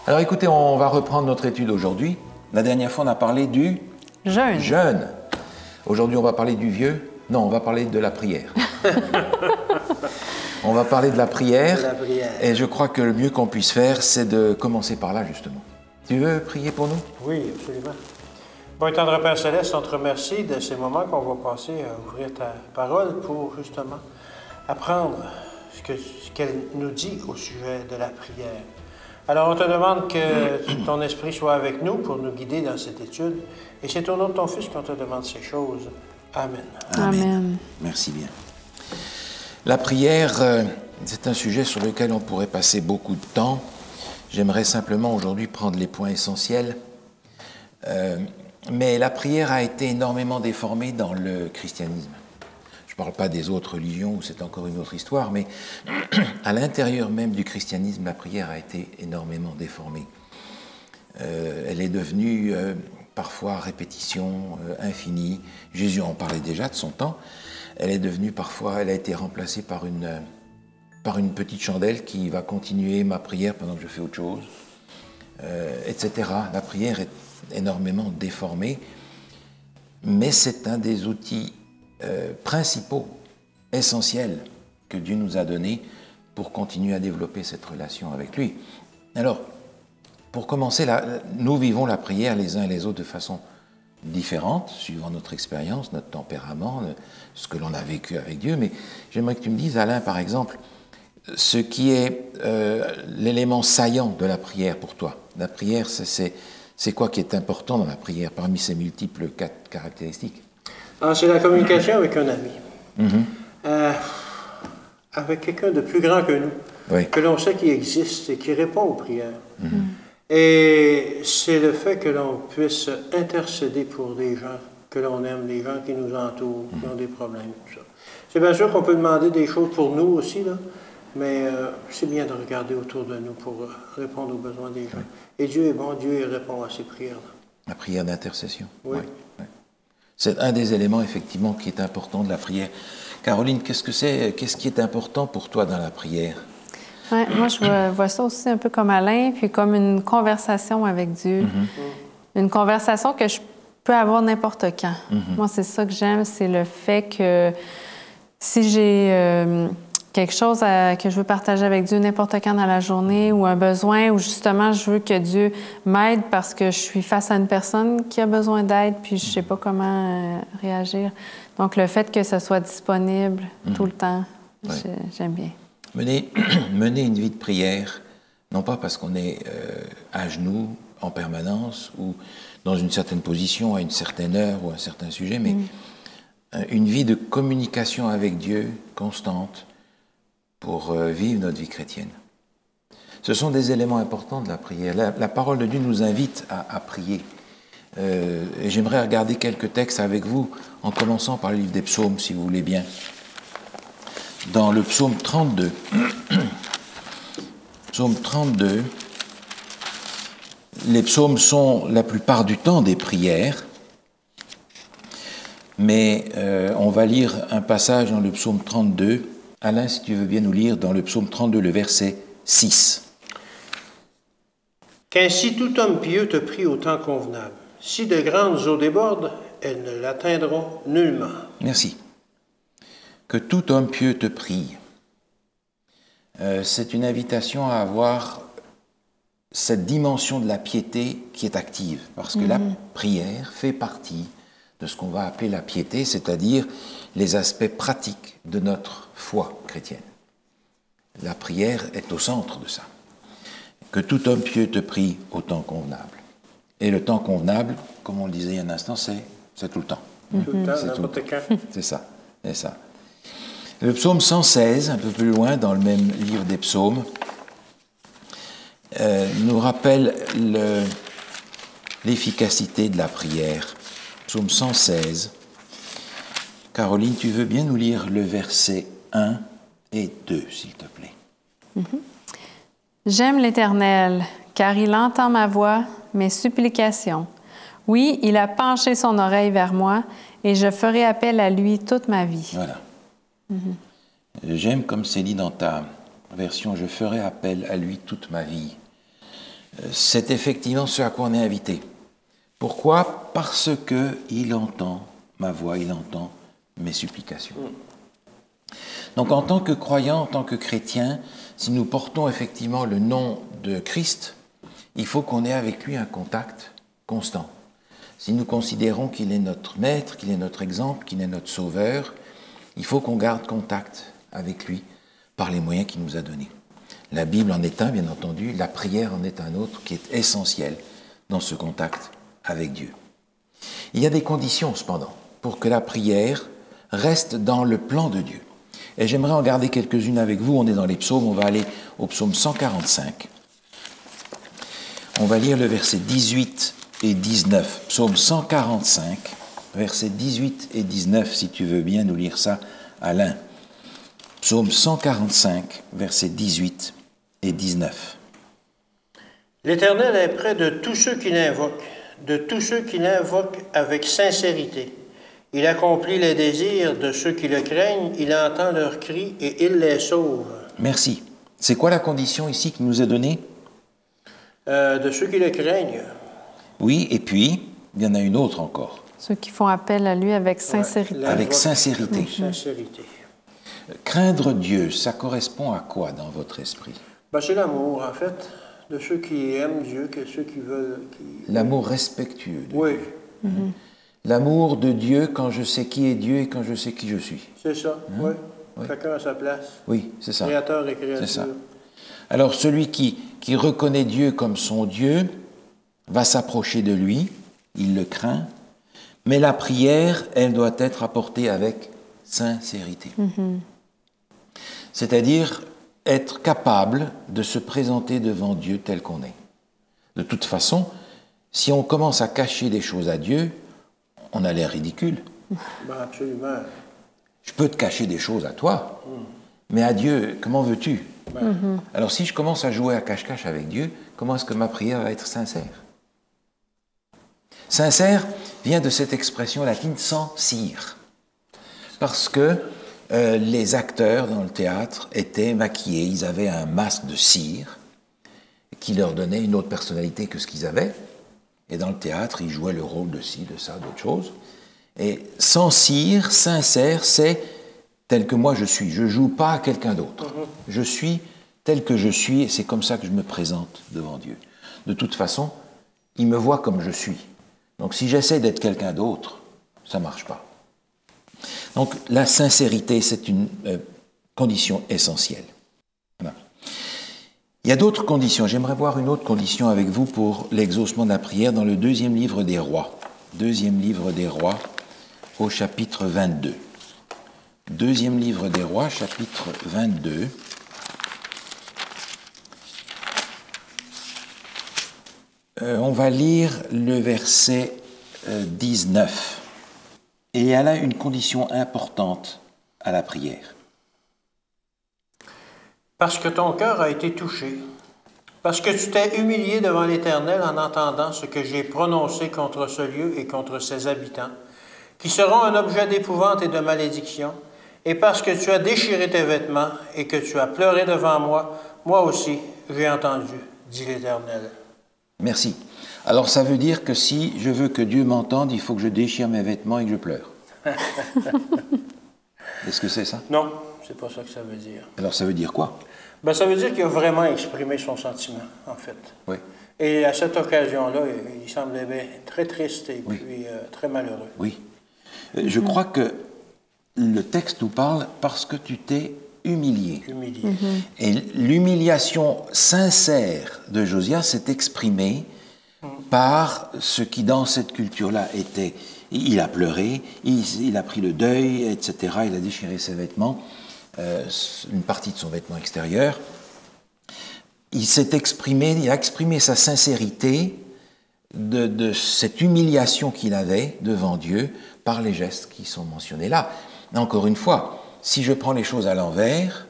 Alors écoutez, on va reprendre notre étude aujourd'hui. La dernière fois, on a parlé du jeûne. Aujourd'hui, on va parler du vieux. Non, on va parler de la prière. On va parler de la prière. Et je crois que le mieux qu'on puisse faire, c'est de commencer par là, justement. Tu veux prier pour nous? Oui, absolument. Bon, tendre Père Céleste, on te remercie de ces moments qu'on va passer à ouvrir ta parole pour, justement, apprendre ce qu'elle nous dit au sujet de la prière. Alors, on te demande que ton esprit soit avec nous pour nous guider dans cette étude. Et c'est au nom de ton Fils qu'on te demande ces choses. Amen. Amen. Merci bien. La prière, c'est un sujet sur lequel on pourrait passer beaucoup de temps. J'aimerais simplement aujourd'hui prendre les points essentiels. Mais la prière a été énormément déformée dans le christianisme. Je ne parle pas des autres religions où c'est encore une autre histoire, mais à l'intérieur même du christianisme, la prière a été énormément déformée. Elle est devenue parfois répétition infinie. Jésus en parlait déjà de son temps. Elle est devenue parfois, elle a été remplacée par une petite chandelle qui va continuer ma prière pendant que je fais autre chose, etc. La prière est énormément déformée, mais c'est un des outils principaux, essentiels, que Dieu nous a donnés pour continuer à développer cette relation avec lui. Alors, pour commencer, nous vivons la prière les uns et les autres de façon différente, suivant notre expérience, notre tempérament, ce que l'on a vécu avec Dieu, mais j'aimerais que tu me dises, Alain, par exemple, ce qui est l'élément saillant de la prière pour toi. La prière, c'est quoi qui est important dans la prière, parmi ces multiples caractéristiques? C'est la communication avec un ami. Avec quelqu'un de plus grand que nous, oui, que l'on sait qui existe et qui répond aux prières. Et c'est le fait que l'on puisse intercéder pour des gens que l'on aime, des gens qui nous entourent, qui ont des problèmes, tout ça. C'est bien sûr qu'on peut demander des choses pour nous aussi, là, mais c'est bien de regarder autour de nous pour répondre aux besoins des gens. Oui. Et Dieu est bon, Dieu répond à ces prières-là. La prière d'intercession. Oui. Oui. C'est un des éléments, effectivement, qui est important de la prière. Caroline, qu'est-ce qui est important pour toi dans la prière? Ouais, moi, je vois ça aussi un peu comme Alain, puis comme une conversation avec Dieu. Une conversation que je peux avoir n'importe quand. Moi, c'est ça que j'aime, c'est le fait que si j'ai quelque chose que je veux partager avec Dieu n'importe quand dans la journée, ou un besoin, ou justement, je veux que Dieu m'aide parce que je suis face à une personne qui a besoin d'aide, puis je ne sais pas comment réagir. Donc, le fait que ce soit disponible tout le temps, j'aime bien. Mener une vie de prière, non pas parce qu'on est à genoux en permanence ou dans une certaine position à une certaine heure ou à un certain sujet, mais une vie de communication avec Dieu constante pour vivre notre vie chrétienne. Ce sont des éléments importants de la prière. La parole de Dieu nous invite à prier. Et j'aimerais regarder quelques textes avec vous, en commençant par le livre des psaumes, si vous voulez bien. Dans le psaume 32, psaume 32, les psaumes sont la plupart du temps des prières, mais on va lire un passage dans le psaume 32. Alain, si tu veux bien nous lire dans le psaume 32, le verset 6. « Qu'ainsi tout homme pieux te prie au temps convenable. Si de grandes eaux débordent, elles ne l'atteindront nullement. » Merci. Que tout homme pieux te prie. C'est une invitation à avoir cette dimension de la piété qui est active, parce que la prière fait partie de ce qu'on va appeler la piété, c'est-à-dire les aspects pratiques de notre foi chrétienne. La prière est au centre de ça. Que tout homme pieux te prie au temps convenable. Et le temps convenable, comme on le disait il y a un instant, c'est tout le temps. Tout le temps, n'importe quand. C'est ça, c'est ça. Le psaume 116, un peu plus loin, dans le même livre des psaumes, nous rappelle l'efficacité de la prière. Psaume 116. Caroline, tu veux bien nous lire le verset 1 et 2, s'il te plaît? J'aime l'Éternel, car il entend ma voix, mes supplications. Oui, il a penché son oreille vers moi, et je ferai appel à lui toute ma vie. Voilà. J'aime comme c'est dit dans ta version, je ferai appel à lui toute ma vie. c'est effectivement ce à quoi on est invité. Pourquoi? Parce qu'il entend ma voix, il entend mes supplications. Donc en tant que croyant, en tant que chrétien, si nous portons effectivement le nom de Christ, il faut qu'on ait avec lui un contact constant. Si nous considérons qu'il est notre maître, qu'il est notre exemple, qu'il est notre sauveur, il faut qu'on garde contact avec lui par les moyens qu'il nous a donnés. La Bible en est un, bien entendu, la prière en est un autre qui est essentiel dans ce contact avec Dieu. Il y a des conditions cependant pour que la prière reste dans le plan de Dieu. Et j'aimerais en garder quelques-unes avec vous. On est dans les psaumes, on va aller au psaume 145. On va lire le verset 18 et 19. Psaume 145, versets 18 et 19, si tu veux bien nous lire ça, Alain. Psaume 145, versets 18 et 19. L'Éternel est près de tous ceux qui l'invoquent, avec sincérité. Il accomplit les désirs de ceux qui le craignent, il entend leurs cris et il les sauve. Merci. C'est quoi la condition ici qui nous est donnée? De ceux qui le craignent. Oui, et puis, il y en a une autre encore. Ceux qui font appel à lui avec sincérité. Ouais, avec sincérité. Sincérité. Craindre Dieu, ça correspond à quoi dans votre esprit? Ben, c'est l'amour, en fait, de ceux qui aiment Dieu, que ceux qui veulent... L'amour respectueux de oui. Dieu. L'amour de Dieu quand je sais qui est Dieu et quand je sais qui je suis. C'est ça, oui. Chacun à sa place. Oui, c'est ça. Créateur et créature. C'est ça. Alors, celui qui reconnaît Dieu comme son Dieu va s'approcher de lui, il le craint, mais la prière, elle doit être apportée avec sincérité. C'est-à-dire être capable de se présenter devant Dieu tel qu'on est. De toute façon, si on commence à cacher des choses à Dieu, on a l'air ridicule. Ben, absolument. Je peux te cacher des choses à toi, mais à Dieu, comment veux-tu? Alors si je commence à jouer à cache-cache avec Dieu, comment est-ce que ma prière va être sincère? Sincère vient de cette expression latine « sans cire », parce que les acteurs dans le théâtre étaient maquillés, ils avaient un masque de cire qui leur donnait une autre personnalité que ce qu'ils avaient, et dans le théâtre, ils jouaient le rôle de ci, de ça, d'autre chose. Et sans cire, sincère, c'est tel que moi je suis. Je ne joue pas à quelqu'un d'autre. Je suis tel que je suis, et c'est comme ça que je me présente devant Dieu. De toute façon, il me voit comme je suis. Donc si j'essaie d'être quelqu'un d'autre, ça ne marche pas. Donc la sincérité, c'est une condition essentielle. Voilà. Il y a d'autres conditions. J'aimerais voir une autre condition avec vous pour l'exaucement de la prière dans le deuxième livre des Rois. Deuxième livre des Rois, au chapitre 22. Deuxième livre des Rois, chapitre 22. On va lire le verset 19. Et elle a une condition importante à la prière. Parce que ton cœur a été touché, parce que tu t'es humilié devant l'Éternel en entendant ce que j'ai prononcé contre ce lieu et contre ses habitants, qui seront un objet d'épouvante et de malédiction, et parce que tu as déchiré tes vêtements et que tu as pleuré devant moi, moi aussi j'ai entendu, dit l'Éternel. Merci. Alors ça veut dire que si je veux que Dieu m'entende, il faut que je déchire mes vêtements et que je pleure. Est-ce que c'est ça? Non, c'est pas ça que ça veut dire. Alors ça veut dire quoi? Ben, ça veut dire qu'il a vraiment exprimé son sentiment, en fait. Oui. Et à cette occasion-là, il semblait bien très triste et puis très malheureux. Oui. Je crois que le texte nous parle parce que tu t'es humilié. Humilié. Et l'humiliation sincère de Josias s'est exprimée par ce qui, dans cette culture-là, était... Il a pleuré, il a pris le deuil, etc. Il a déchiré ses vêtements, une partie de son vêtement extérieur. Il s'est exprimé, il a exprimé sa sincérité de cette humiliation qu'il avait devant Dieu par les gestes qui sont mentionnés là. Mais encore une fois, si je prends les choses à l'envers,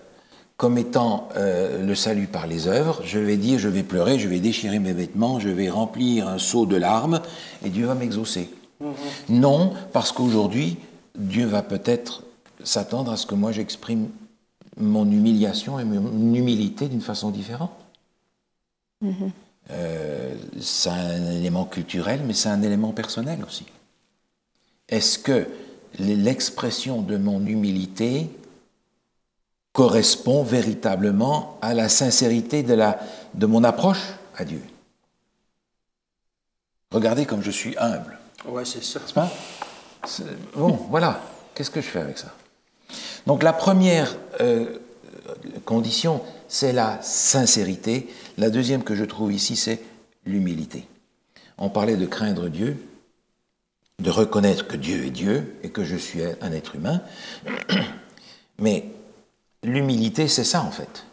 comme étant le salut par les œuvres, je vais dire, je vais pleurer, je vais déchirer mes vêtements, je vais remplir un seau de larmes et Dieu va m'exaucer. Non, parce qu'aujourd'hui, Dieu va peut-être s'attendre à ce que moi j'exprime mon humiliation et mon humilité d'une façon différente. c'est un élément culturel, mais c'est un élément personnel aussi. Est-ce que l'expression de mon humilité correspond véritablement à la sincérité de mon approche à Dieu? Regardez comme je suis humble. Oui, c'est ça. N'est-ce pas? Bon, voilà. Qu'est-ce que je fais avec ça? Donc la première condition, c'est la sincérité. La deuxième que je trouve ici, c'est l'humilité. On parlait de craindre Dieu, de reconnaître que Dieu est Dieu et que je suis un être humain. Mais l'humilité, c'est ça en fait.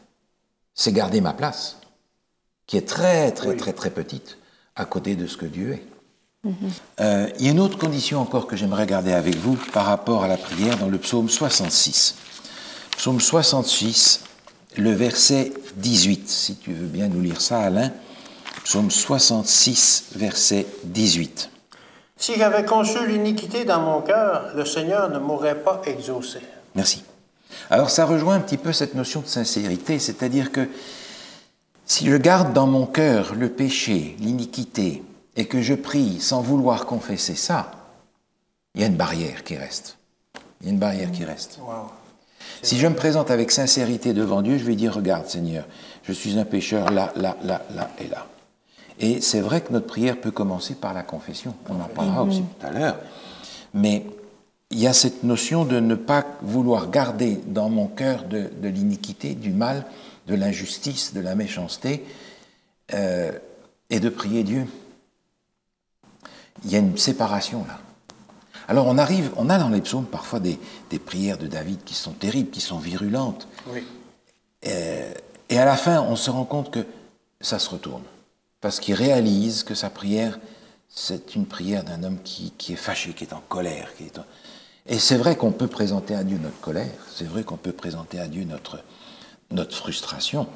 C'est garder ma place, qui est très, très, très, très petite à côté de ce que Dieu est. Il y a une autre condition encore que j'aimerais garder avec vous par rapport à la prière dans le psaume 66. Psaume 66, le verset 18, si tu veux bien nous lire ça, Alain. Psaume 66, verset 18. Si j'avais conçu l'iniquité dans mon cœur, le Seigneur ne m'aurait pas exaucé. Merci. Alors ça rejoint un petit peu cette notion de sincérité, c'est-à-dire que si je garde dans mon cœur le péché, l'iniquité, et que je prie sans vouloir confesser ça, il y a une barrière qui reste. Il y a une barrière qui reste. Wow. Si je me présente avec sincérité devant Dieu, je vais dire, regarde Seigneur, je suis un pécheur là, là, là, là et là. Et c'est vrai que notre prière peut commencer par la confession. On en parlera aussi tout à l'heure. Mais il y a cette notion de ne pas vouloir garder dans mon cœur de l'iniquité, du mal, de l'injustice, de la méchanceté, et de prier Dieu. Il y a une séparation là. Alors on a dans les psaumes parfois des prières de David qui sont terribles, qui sont virulentes. Oui. Et à la fin, on se rend compte que ça se retourne. Parce qu'il réalise que sa prière, c'est une prière d'un homme qui est fâché, qui est en colère. Et c'est vrai qu'on peut présenter à Dieu notre colère, c'est vrai qu'on peut présenter à Dieu notre frustration,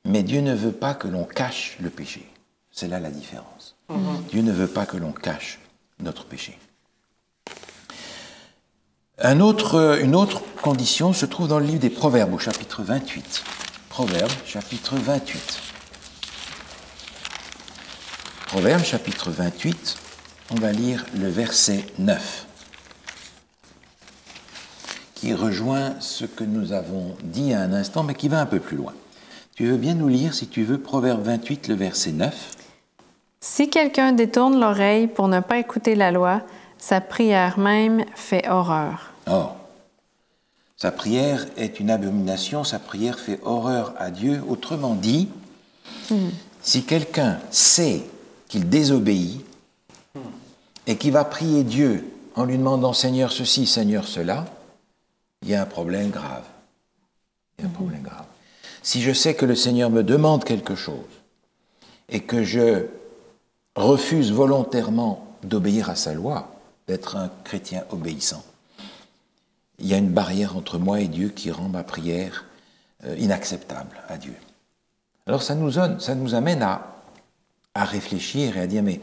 mais Dieu ne veut pas que l'on cache le péché. C'est là la différence. Dieu ne veut pas que l'on cache notre péché. Une autre condition se trouve dans le livre des Proverbes, au chapitre 28. Proverbes, chapitre 28. Proverbes, chapitre 28, on va lire le verset 9, qui rejoint ce que nous avons dit à un instant, mais qui va un peu plus loin. Tu veux bien nous lire, si tu veux, Proverbe 28, le verset 9. Si quelqu'un détourne l'oreille pour ne pas écouter la loi, sa prière même fait horreur. Or, sa prière est une abomination, sa prière fait horreur à Dieu. Autrement dit, si quelqu'un sait qu'il désobéit et qu'il va prier Dieu en lui demandant « Seigneur ceci, Seigneur cela », il y a un problème grave. Il y a un problème grave. Si je sais que le Seigneur me demande quelque chose et que je refuse volontairement d'obéir à sa loi, d'être un chrétien obéissant, il y a une barrière entre moi et Dieu qui rend ma prière inacceptable à Dieu. Alors ça nous amène à réfléchir et à dire, mais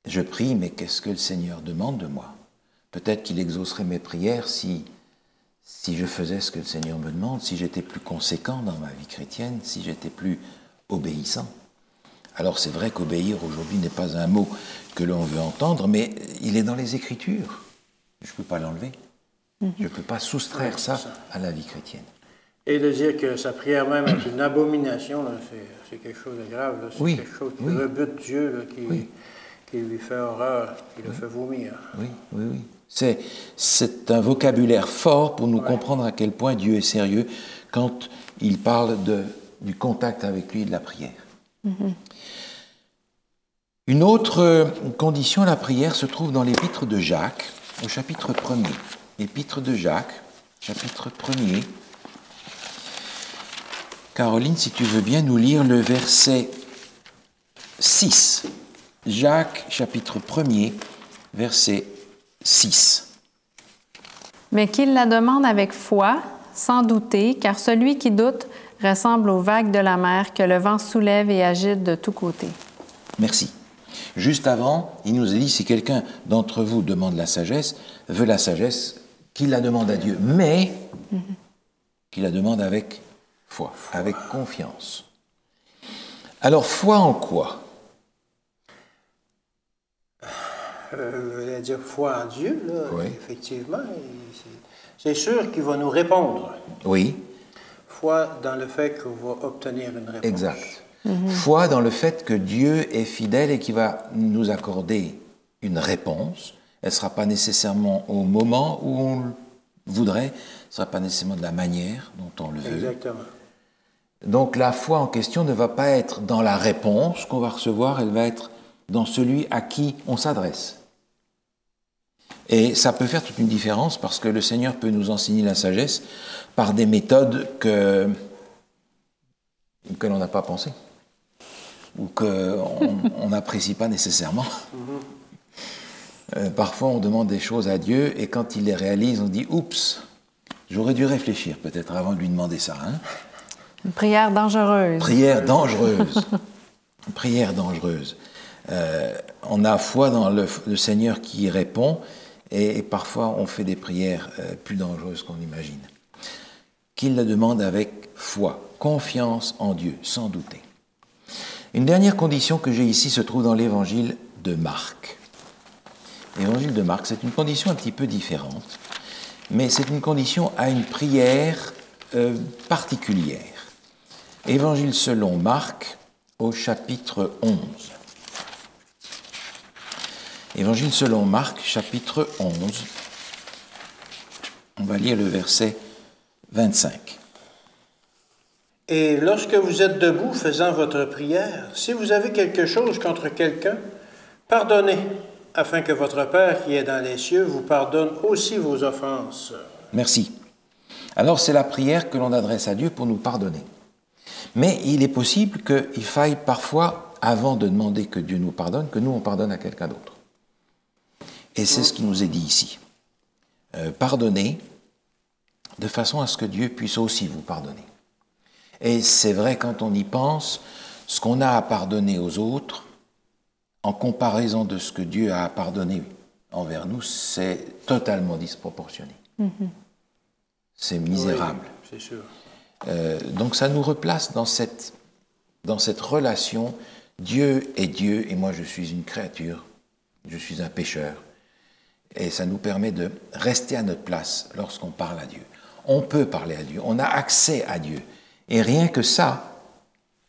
je prie, mais qu'est-ce que le Seigneur demande de moi? Peut-être qu'il exaucerait mes prières si je faisais ce que le Seigneur me demande, si j'étais plus conséquent dans ma vie chrétienne, si j'étais plus obéissant. Alors c'est vrai qu'obéir aujourd'hui n'est pas un mot que l'on veut entendre, mais il est dans les Écritures. Je ne peux pas l'enlever. Je ne peux pas soustraire ça à la vie chrétienne. Et de dire que sa prière même est une abomination, c'est quelque chose de grave. C'est quelque chose qui rebute Dieu, là, qui lui fait horreur, qui le fait vomir. Oui. C'est un vocabulaire fort pour nous comprendre à quel point Dieu est sérieux quand il parle du contact avec lui et de la prière. Une autre condition à la prière se trouve dans l'épître de Jacques, au chapitre 1er. L'épître de Jacques, chapitre 1er. Caroline, si tu veux bien nous lire le verset 6. Jacques, chapitre 1er, verset 6. Mais qu'il la demande avec foi, sans douter, car celui qui doute ressemble aux vagues de la mer que le vent soulève et agite de tous côtés. Merci. Juste avant, il nous a dit, si quelqu'un d'entre vous demande la sagesse, veut la sagesse, qu'il la demande à Dieu, mais qu'il la demande avec foi, avec confiance. Alors, foi en quoi? Je voulais dire foi en Dieu, là, Oui. effectivement. C'est sûr qu'il va nous répondre. Oui. Foi dans le fait qu'on va obtenir une réponse. Exact. Foi dans le fait que Dieu est fidèle et qu'il va nous accorder une réponse. Elle ne sera pas nécessairement au moment où on le voudrait, ce ne sera pas nécessairement de la manière dont on le veut. Exactement. Donc la foi en question ne va pas être dans la réponse qu'on va recevoir, elle va être dans celui à qui on s'adresse. Et ça peut faire toute une différence parce que le Seigneur peut nous enseigner la sagesse par des méthodes que l'on n'a pas pensé ou qu'on n'apprécie pas nécessairement. Parfois, on demande des choses à Dieu et quand il les réalise, on dit « Oups, j'aurais dû réfléchir peut-être avant de lui demander ça. Hein » Une prière dangereuse. Prière dangereuse. Prière dangereuse. On a foi dans le Seigneur qui répond et parfois on fait des prières plus dangereuses qu'on imagine. Qu'il la demande avec foi, confiance en Dieu, sans douter. Une dernière condition que j'ai ici se trouve dans l'évangile de Marc. L'évangile de Marc, c'est une condition un petit peu différente, mais c'est une condition à une prière particulière. Évangile selon Marc, au chapitre 11. Évangile selon Marc, chapitre 11. On va lire le verset 25. Et lorsque vous êtes debout faisant votre prière, si vous avez quelque chose contre quelqu'un, pardonnez, afin que votre Père qui est dans les cieux vous pardonne aussi vos offenses. Merci. Alors c'est la prière que l'on adresse à Dieu pour nous pardonner. Mais il est possible qu'il faille parfois, avant de demander que Dieu nous pardonne, que nous on pardonne à quelqu'un d'autre. Et c'est ce qui nous est dit ici. Pardonnez de façon à ce que Dieu puisse aussi vous pardonner. Et c'est vrai, quand on y pense, ce qu'on a à pardonner aux autres, en comparaison de ce que Dieu a à pardonner envers nous, c'est totalement disproportionné. C'est misérable. Oui, c'est sûr. Donc ça nous replace dans cette relation. Dieu est Dieu et moi je suis une créature, je suis un pécheur. Et ça nous permet de rester à notre place lorsqu'on parle à Dieu. On peut parler à Dieu, on a accès à Dieu. Et rien que ça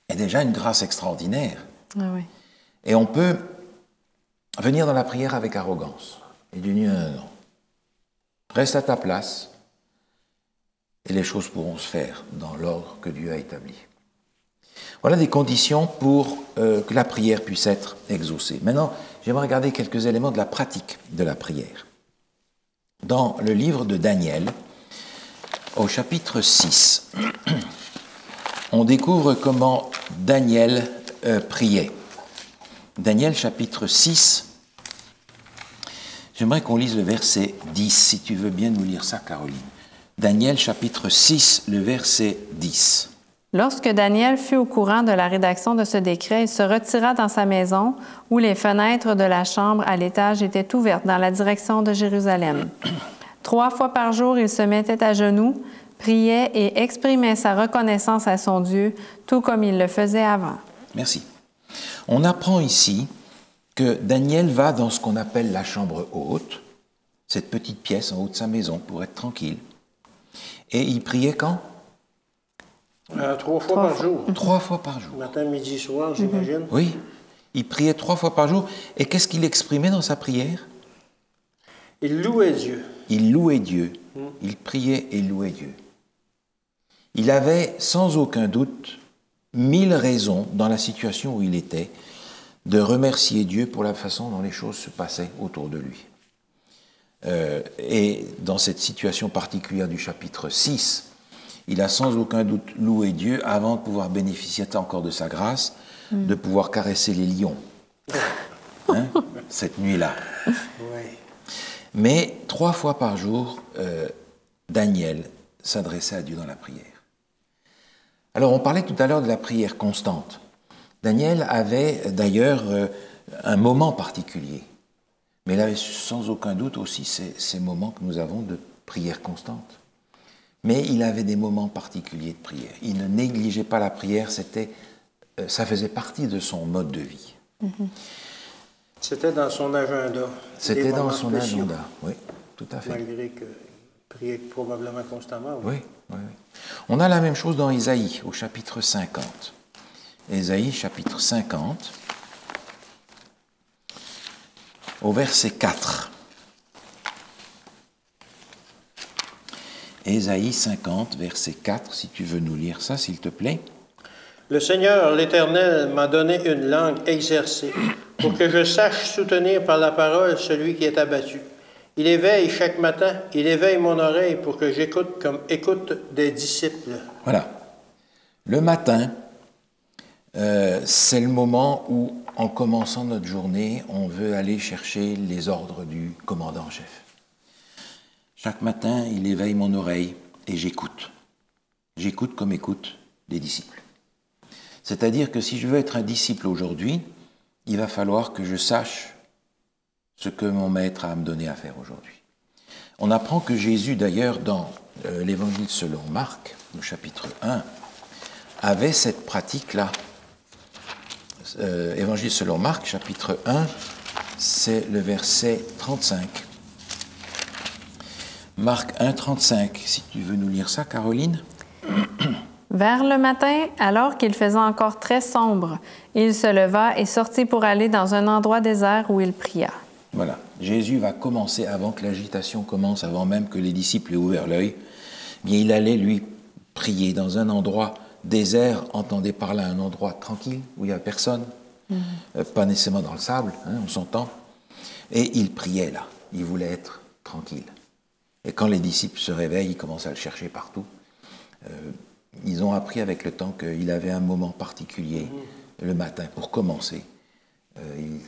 est déjà une grâce extraordinaire. Ah oui. Et on peut venir dans la prière avec arrogance. Et Dieu dit non. Reste à ta place et les choses pourront se faire dans l'ordre que Dieu a établi. Voilà des conditions pour que la prière puisse être exaucée. Maintenant, j'aimerais regarder quelques éléments de la pratique de la prière. Dans le livre de Daniel, au chapitre 6, on découvre comment Daniel priait. Daniel, chapitre 6, j'aimerais qu'on lise le verset 10, si tu veux bien nous lire ça, Caroline. Daniel, chapitre 6, le verset 10. Lorsque Daniel fut au courant de la rédaction de ce décret, il se retira dans sa maison, où les fenêtres de la chambre à l'étage étaient ouvertes dans la direction de Jérusalem. 3 fois par jour, il se mettait à genoux, priait et exprimait sa reconnaissance à son Dieu, tout comme il le faisait avant. Merci. On apprend ici que Daniel va dans ce qu'on appelle la chambre haute, cette petite pièce en haut de sa maison pour être tranquille. Et il priait quand? 3 fois par jour. 3 fois par jour. Matin, midi, soir, j'imagine. Oui, il priait 3 fois par jour. Et qu'est-ce qu'il exprimait dans sa prière? Il louait Dieu. Il louait Dieu. Il priait et louait Dieu. Il avait sans aucun doute 1000 raisons dans la situation où il était de remercier Dieu pour la façon dont les choses se passaient autour de lui. Et dans cette situation particulière du chapitre 6, il a sans aucun doute loué Dieu avant de pouvoir bénéficier encore de sa grâce, de pouvoir caresser les lions, hein, cette nuit-là. Oui. Mais 3 fois par jour, Daniel s'adressait à Dieu dans la prière. Alors, on parlait tout à l'heure de la prière constante. Daniel avait d'ailleurs un moment particulier, mais il avait sans aucun doute aussi ces moments que nous avons de prière constante. Mais il avait des moments particuliers de prière. Il ne négligeait pas la prière, c'était ça faisait partie de son mode de vie. C'était dans son agenda. C'était dans son agenda, oui, tout à fait. Malgré qu'il priait probablement constamment. Oui, oui, oui. On a la même chose dans Ésaïe, au chapitre 50. Ésaïe, chapitre 50, au verset 4. Ésaïe 50, verset 4, si tu veux nous lire ça, s'il te plaît. Le Seigneur, l'Éternel, m'a donné une langue exercée, pour que je sache soutenir par la parole celui qui est abattu. Il éveille chaque matin, il éveille mon oreille pour que j'écoute comme écoute des disciples. Voilà. Le matin, c'est le moment où, en commençant notre journée, on veut aller chercher les ordres du commandant en chef. Chaque matin, il éveille mon oreille et j'écoute. J'écoute comme écoute des disciples. C'est-à-dire que si je veux être un disciple aujourd'hui, il va falloir que je sache ce que mon maître a à me donner à faire aujourd'hui. On apprend que Jésus, d'ailleurs, dans l'Évangile selon Marc, au chapitre 1, avait cette pratique-là. Évangile selon Marc, chapitre 1, c'est le verset 35. Marc 1, 35, si tu veux nous lire ça, Caroline. Vers le matin, alors qu'il faisait encore très sombre, il se leva et sortit pour aller dans un endroit désert où il pria. Voilà. Jésus va commencer, avant que l'agitation commence, avant même que les disciples aient ouvert l'œil, bien il allait, lui, prier dans un endroit désert, entendez par là un endroit tranquille, où il n'y a personne, pas nécessairement dans le sable, hein, on s'entend, et il priait là, il voulait être tranquille. Et quand les disciples se réveillent, ils commencent à le chercher partout. Ils ont appris avec le temps qu'il avait un moment particulier le matin pour commencer. Il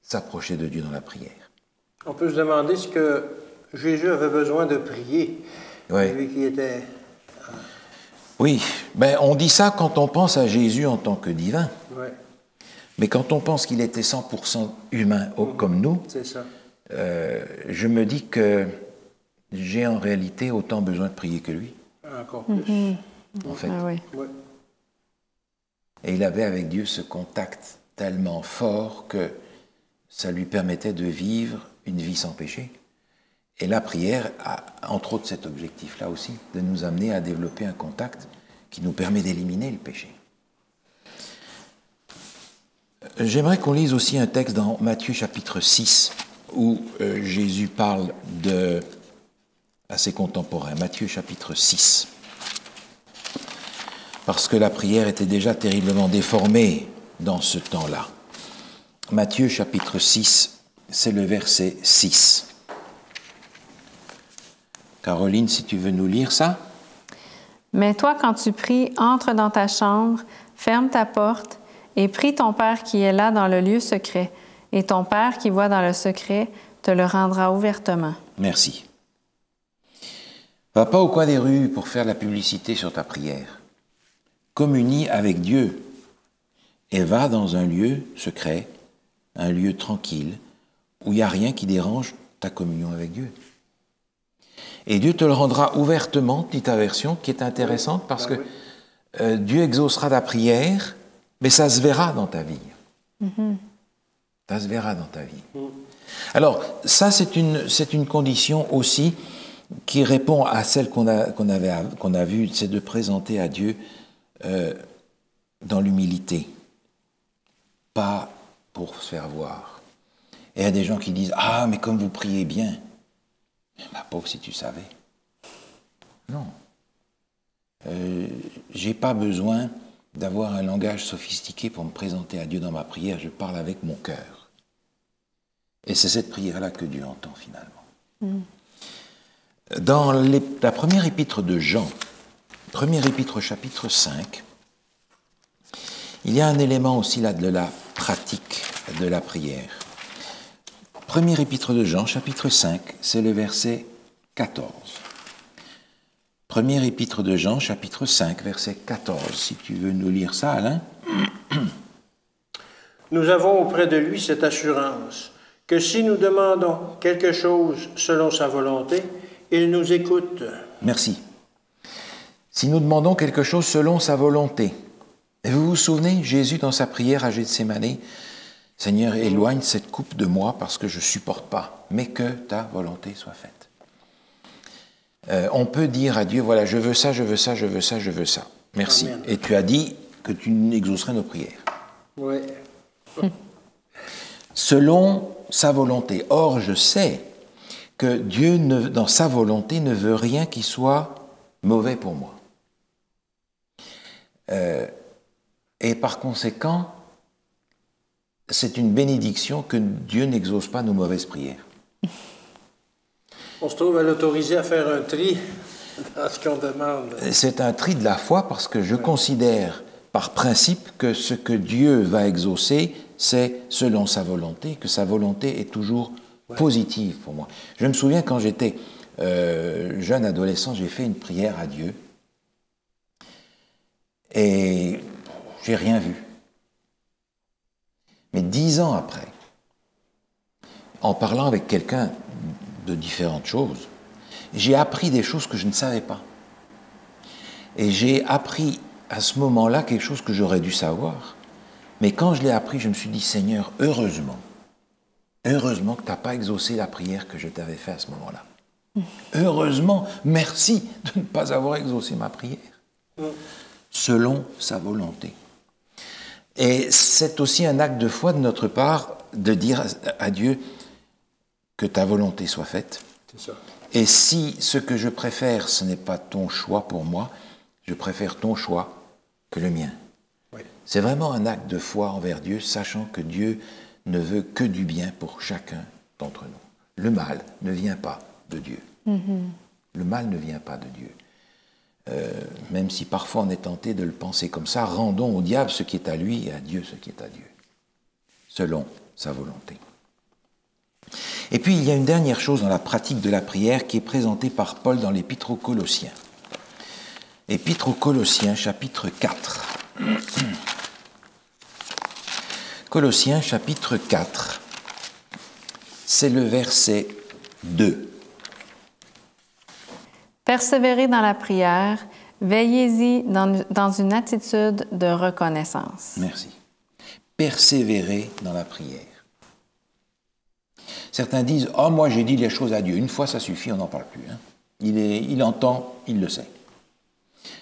s'approchait de Dieu dans la prière. On peut se demander ce que Jésus avait besoin de prier, oui. Lui qui était... Oui, ben, on dit ça quand on pense à Jésus en tant que divin. Oui. Mais quand on pense qu'il était 100% humain comme nous, c'est ça. Je me dis que j'ai en réalité autant besoin de prier que lui. Encore plus. En fait. Ah oui. Oui. Et il avait avec Dieu ce contact tellement fort que ça lui permettait de vivre une vie sans péché. Et la prière a, entre autres, cet objectif-là aussi, de nous amener à développer un contact qui nous permet d'éliminer le péché. J'aimerais qu'on lise aussi un texte dans Matthieu chapitre 6, où Jésus parle à ses contemporains. Matthieu chapitre 6. Parce que la prière était déjà terriblement déformée dans ce temps-là. Matthieu chapitre 6, c'est le verset 6. Caroline, si tu veux nous lire ça. Mais toi, quand tu pries, entre dans ta chambre, ferme ta porte et prie ton Père qui est là dans le lieu secret. Et ton Père qui voit dans le secret te le rendra ouvertement. Merci. Va pas au coin des rues pour faire la publicité sur ta prière. Communie avec Dieu et va dans un lieu secret, un lieu tranquille, où il n'y a rien qui dérange ta communion avec Dieu. Et Dieu te le rendra ouvertement, petite aversion qui est intéressante parce que Dieu exaucera ta prière, mais ça se verra dans ta vie. Ça se verra dans ta vie. Alors, ça, c'est une condition aussi qui répond à celle qu'on a vue, c'est de présenter à Dieu dans l'humilité, pas pour se faire voir. Et il y a des gens qui disent « Ah, mais comme vous priez bien !» Ma pauvre, si tu savais. Non. J'ai pas besoin d'avoir un langage sophistiqué pour me présenter à Dieu dans ma prière. Je parle avec mon cœur. Et c'est cette prière-là que Dieu entend finalement. Dans la première épître de Jean, première épître au chapitre 5, il y a un élément aussi là de la pratique de la prière. Première épître de Jean, chapitre 5, c'est le verset 14. Première épître de Jean, chapitre 5, verset 14. Si tu veux nous lire ça, Alain. Nous avons auprès de lui cette assurance que si nous demandons quelque chose selon sa volonté, il nous écoute. Merci. Si nous demandons quelque chose selon sa volonté, Et vous vous souvenez, Jésus, dans sa prière à Gethsémani, « Seigneur, éloigne cette coupe de moi parce que je ne supporte pas, mais que ta volonté soit faite. » On peut dire à Dieu, voilà, je veux ça, je veux ça, je veux ça, je veux ça. Merci. Amen. Et tu as dit que tu exaucerais nos prières. Oui. Selon sa volonté. Or, je sais que Dieu, dans sa volonté, ne veut rien qui soit mauvais pour moi. Et par conséquent, c'est une bénédiction que Dieu n'exauce pas nos mauvaises prières. On se trouve à l'autoriser à faire un tri dans ce qu'on demande. C'est un tri de la foi parce que je considère par principe que ce que Dieu va exaucer, c'est selon sa volonté, que sa volonté est toujours positive pour moi. Je me souviens quand j'étais jeune adolescent, j'ai fait une prière à Dieu et j'ai rien vu. Mais 10 ans après, en parlant avec quelqu'un de différentes choses, j'ai appris des choses que je ne savais pas. Et j'ai appris à ce moment-là quelque chose que j'aurais dû savoir. Mais quand je l'ai appris, je me suis dit, Seigneur, heureusement que tu n'as pas exaucé la prière que je t'avais faite à ce moment-là. Heureusement, merci de ne pas avoir exaucé ma prière. Selon sa volonté. Et c'est aussi un acte de foi de notre part de dire à Dieu que ta volonté soit faite. C'est ça. Et si ce que je préfère, ce n'est pas ton choix pour moi, je préfère ton choix que le mien. Oui. C'est vraiment un acte de foi envers Dieu, sachant que Dieu ne veut que du bien pour chacun d'entre nous. Le mal ne vient pas de Dieu. Le mal ne vient pas de Dieu. Même si parfois on est tenté de le penser comme ça, rendons au diable ce qui est à lui et à Dieu ce qui est à Dieu, selon sa volonté. Et puis il y a une dernière chose dans la pratique de la prière qui est présentée par Paul dans l'Épître aux Colossiens. Épître aux Colossiens, chapitre 4. Colossiens, chapitre 4, c'est le verset 2. Persévérez dans la prière, veillez-y dans une attitude de reconnaissance. Merci. Persévérer dans la prière. Certains disent « Oh, moi j'ai dit les choses à Dieu. Une fois ça suffit, on n'en parle plus. Hein. Il entend, il le sait. »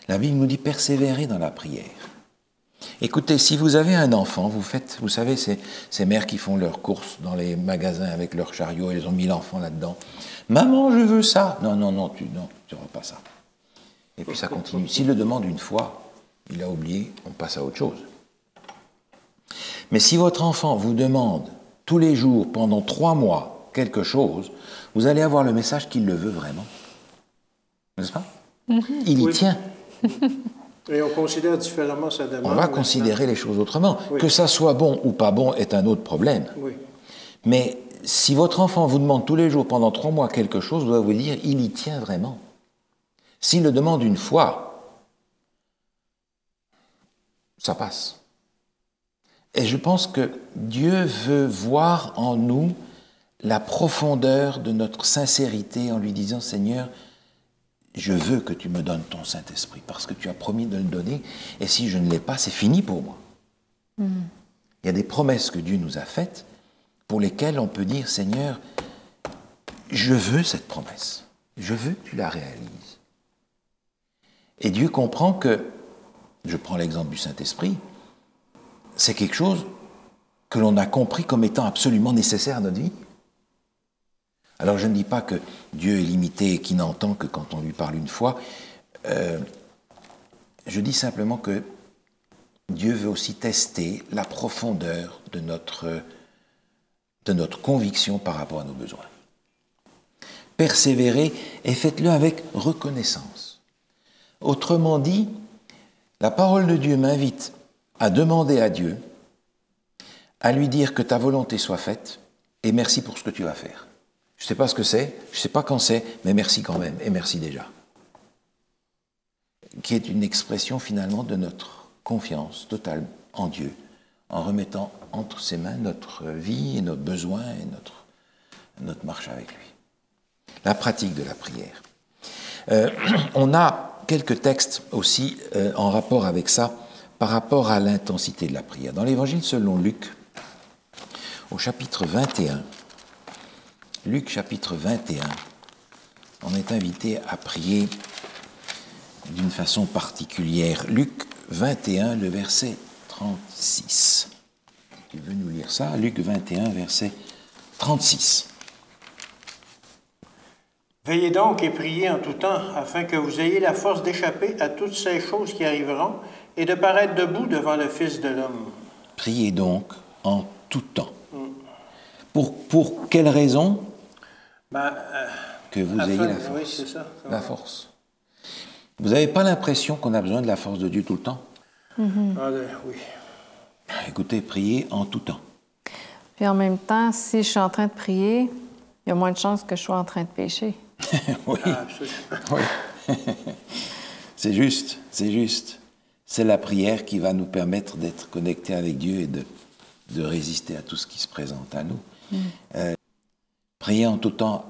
La Bible nous dit « Persévérer dans la prière. » Écoutez, si vous avez un enfant, vous savez, ces mères qui font leurs courses dans les magasins avec leur chariot, elles ont mis l'enfant là-dedans. « Maman, je veux ça. » Non, tu n'auras pas ça. Et puis ça continue. S'il le demande une fois, il a oublié, on passe à autre chose. Mais si votre enfant vous demande tous les jours, pendant 3 mois, quelque chose, vous allez avoir le message qu'il le veut vraiment. N'est-ce pas? Il y tient. Et on considère différemment sa demande. On va considérer les choses autrement. Oui. Que ça soit bon ou pas bon est un autre problème. Oui. Mais si votre enfant vous demande tous les jours pendant 3 mois quelque chose, vous allez vous dire, il y tient vraiment. S'il le demande une fois, ça passe. Et je pense que Dieu veut voir en nous la profondeur de notre sincérité en lui disant, Seigneur, je veux que tu me donnes ton Saint-Esprit parce que tu as promis de le donner et si je ne l'ai pas, c'est fini pour moi. Il y a des promesses que Dieu nous a faites pour lesquelles on peut dire, Seigneur, je veux cette promesse. Je veux que tu la réalises. Et Dieu comprend que, je prends l'exemple du Saint-Esprit, c'est quelque chose que l'on a compris comme étant absolument nécessaire à notre vie. Alors je ne dis pas que Dieu est limité et qu'il n'entend que quand on lui parle une fois. Je dis simplement que Dieu veut aussi tester la profondeur de notre conviction par rapport à nos besoins. Persévérez et faites-le avec reconnaissance. Autrement dit, la parole de Dieu m'invite à demander à Dieu, à lui dire que ta volonté soit faite et merci pour ce que tu vas faire. Je ne sais pas ce que c'est, je ne sais pas quand c'est, mais merci quand même, et merci déjà. Qui est une expression finalement de notre confiance totale en Dieu, en remettant entre ses mains notre vie et nos besoins et notre marche avec lui. La pratique de la prière. On a quelques textes aussi en rapport avec ça, par rapport à l'intensité de la prière. Dans l'Évangile selon Luc, au chapitre 21, Luc chapitre 21, on est invité à prier d'une façon particulière. Luc 21, le verset 36. Tu veux nous lire ça? Luc 21, verset 36. Veillez donc et priez en tout temps, afin que vous ayez la force d'échapper à toutes ces choses qui arriveront et de paraître debout devant le Fils de l'homme. Priez donc en tout temps. Pour quelle raison? Que vous ayez la force. Oui, c'est ça. La force. Vous n'avez pas l'impression qu'on a besoin de la force de Dieu tout le temps? Oui. Écoutez, priez en tout temps. Puis en même temps, si je suis en train de prier, il y a moins de chances que je sois en train de pécher. Oui. Absolument. Oui. C'est juste, c'est juste. C'est la prière qui va nous permettre d'être connectés avec Dieu et de résister à tout ce qui se présente à nous. Priez en tout temps,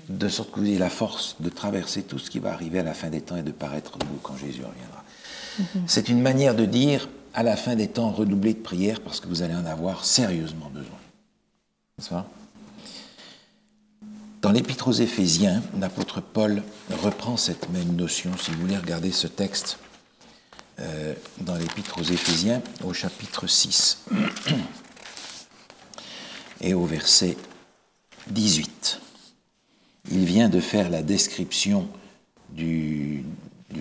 de sorte que vous ayez la force de traverser tout ce qui va arriver à la fin des temps et de paraître debout quand Jésus reviendra. C'est une manière de dire, à la fin des temps, redoublez de prière parce que vous allez en avoir sérieusement besoin. N'est-ce pas? Dans l'Épître aux Éphésiens, l'apôtre Paul reprend cette même notion. Si vous voulez regarder ce texte dans l'Épître aux Éphésiens, au chapitre 6 et au verset 18. Il vient de faire la description du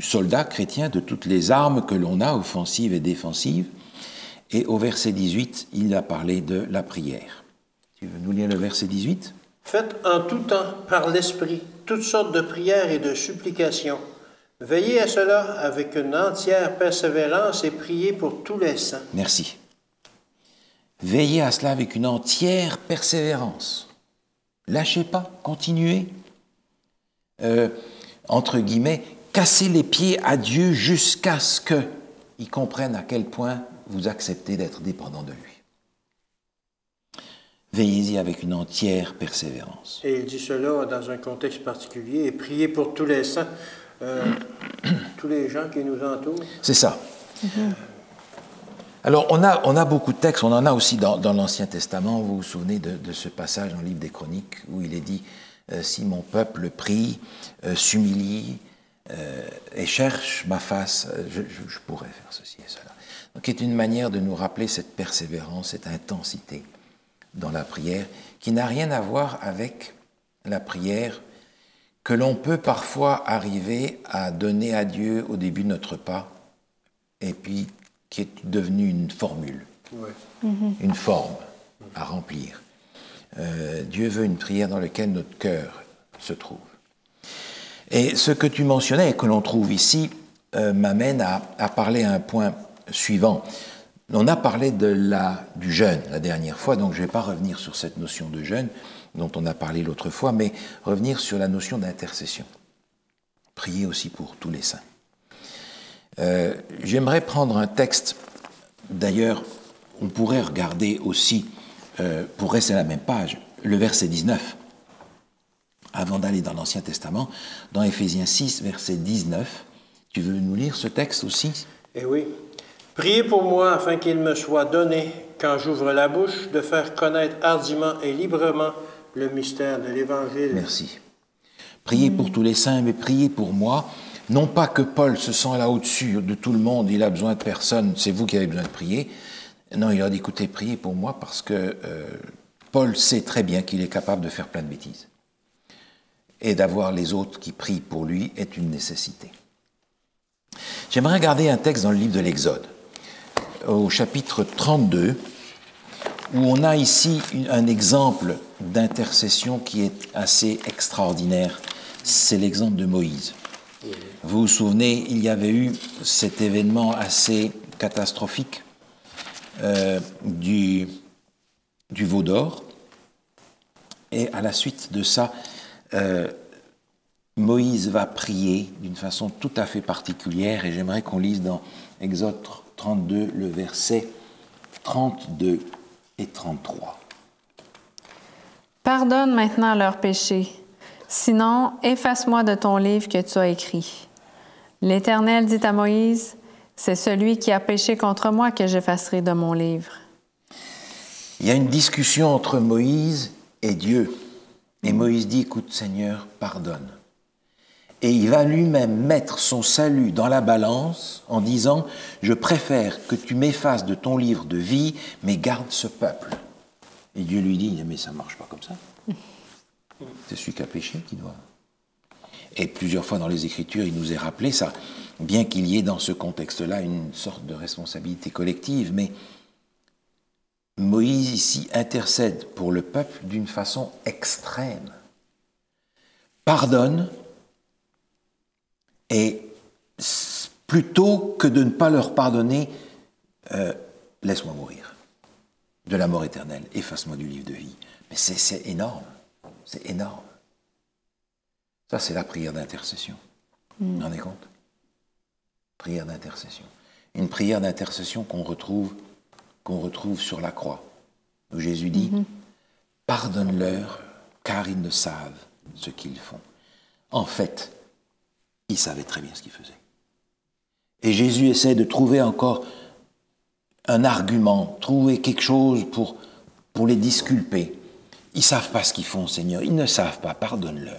soldat chrétien, de toutes les armes que l'on a, offensives et défensives. Et au verset 18, il a parlé de la prière. Tu veux nous lire le verset 18 ? Faites en tout temps, par l'Esprit, toutes sortes de prières et de supplications. Veillez à cela avec une entière persévérance et priez pour tous les saints. Merci. Veillez à cela avec une entière persévérance. Lâchez pas, continuez. Entre guillemets, cassez les pieds à Dieu jusqu'à ce qu'il comprenne à quel point vous acceptez d'être dépendant de lui. Veillez-y avec une entière persévérance. Et il dit cela dans un contexte particulier. Et priez pour tous les saints, tous les gens qui nous entourent. C'est ça. Alors, on a beaucoup de textes, on en a aussi dans l'Ancien Testament. Vous vous souvenez de ce passage dans le livre des Chroniques où il est dit « Si mon peuple prie, s'humilie et cherche ma face, je pourrais faire ceci et cela. » Donc, c'est une manière de nous rappeler cette persévérance, cette intensité dans la prière, qui n'a rien à voir avec la prière que l'on peut parfois arriver à donner à Dieu au début de notre pas, et puis qui est devenue une formule, une forme à remplir. Dieu veut une prière dans laquelle notre cœur se trouve. Et ce que tu mentionnais et que l'on trouve ici m'amène à parler à un point suivant. On a parlé du jeûne la dernière fois, donc je ne vais pas revenir sur cette notion de jeûne dont on a parlé l'autre fois, mais revenir sur la notion d'intercession. Prier aussi pour tous les saints. J'aimerais prendre un texte, d'ailleurs, on pourrait regarder aussi, pour rester à la même page, le verset 19, avant d'aller dans l'Ancien Testament, dans Éphésiens 6, verset 19. Tu veux nous lire ce texte aussi? Eh oui. Priez pour moi afin qu'il me soit donné, quand j'ouvre la bouche, de faire connaître hardiment et librement le mystère de l'Évangile. Merci. Priez pour tous les saints, mais priez pour moi. Non pas que Paul se sent là au-dessus de tout le monde, il a besoin de personne, c'est vous qui avez besoin de prier. Non, il a dit, écoutez, priez pour moi parce que Paul sait très bien qu'il est capable de faire plein de bêtises. Et d'avoir les autres qui prient pour lui est une nécessité. J'aimerais regarder un texte dans le livre de l'Exode, au chapitre 32, où on a ici un exemple d'intercession qui est assez extraordinaire. C'est l'exemple de Moïse. Vous vous souvenez, il y avait eu cet événement assez catastrophique du veau d'or. Et à la suite de ça, Moïse va prier d'une façon tout à fait particulière. Et j'aimerais qu'on lise dans Exode 32, le verset 32 et 33. Pardonne maintenant leurs péchés. Sinon, efface-moi de ton livre que tu as écrit. L'Éternel dit à Moïse, « C'est celui qui a péché contre moi que j'effacerai de mon livre. Il y a une discussion entre Moïse et Dieu. Et Moïse dit, écoute Seigneur, pardonne. Et il va lui-même mettre son salut dans la balance en disant, je préfère que tu m'effaces de ton livre de vie, mais garde ce peuple. Et Dieu lui dit, mais ça ne marche pas comme ça. C'est celui qui a péché qui doit. Et plusieurs fois dans les Écritures, il nous est rappelé ça, bien qu'il y ait dans ce contexte-là une sorte de responsabilité collective, mais Moïse ici intercède pour le peuple d'une façon extrême. Pardonne, et plutôt que de ne pas leur pardonner, laisse-moi mourir de la mort éternelle, efface-moi du livre de vie. Mais c'est énorme, c'est énorme. Ça, c'est la prière d'intercession. Vous vous rendez compte? Prière d'intercession. Une prière d'intercession qu'on retrouve sur la croix, où Jésus dit « Pardonne-leur, car ils ne savent ce qu'ils font. » En fait, ils savaient très bien ce qu'ils faisaient. Et Jésus essaie de trouver encore un argument, trouver quelque chose pour les disculper. Ils ne savent pas ce qu'ils font, Seigneur. Ils ne savent pas, pardonne-leur.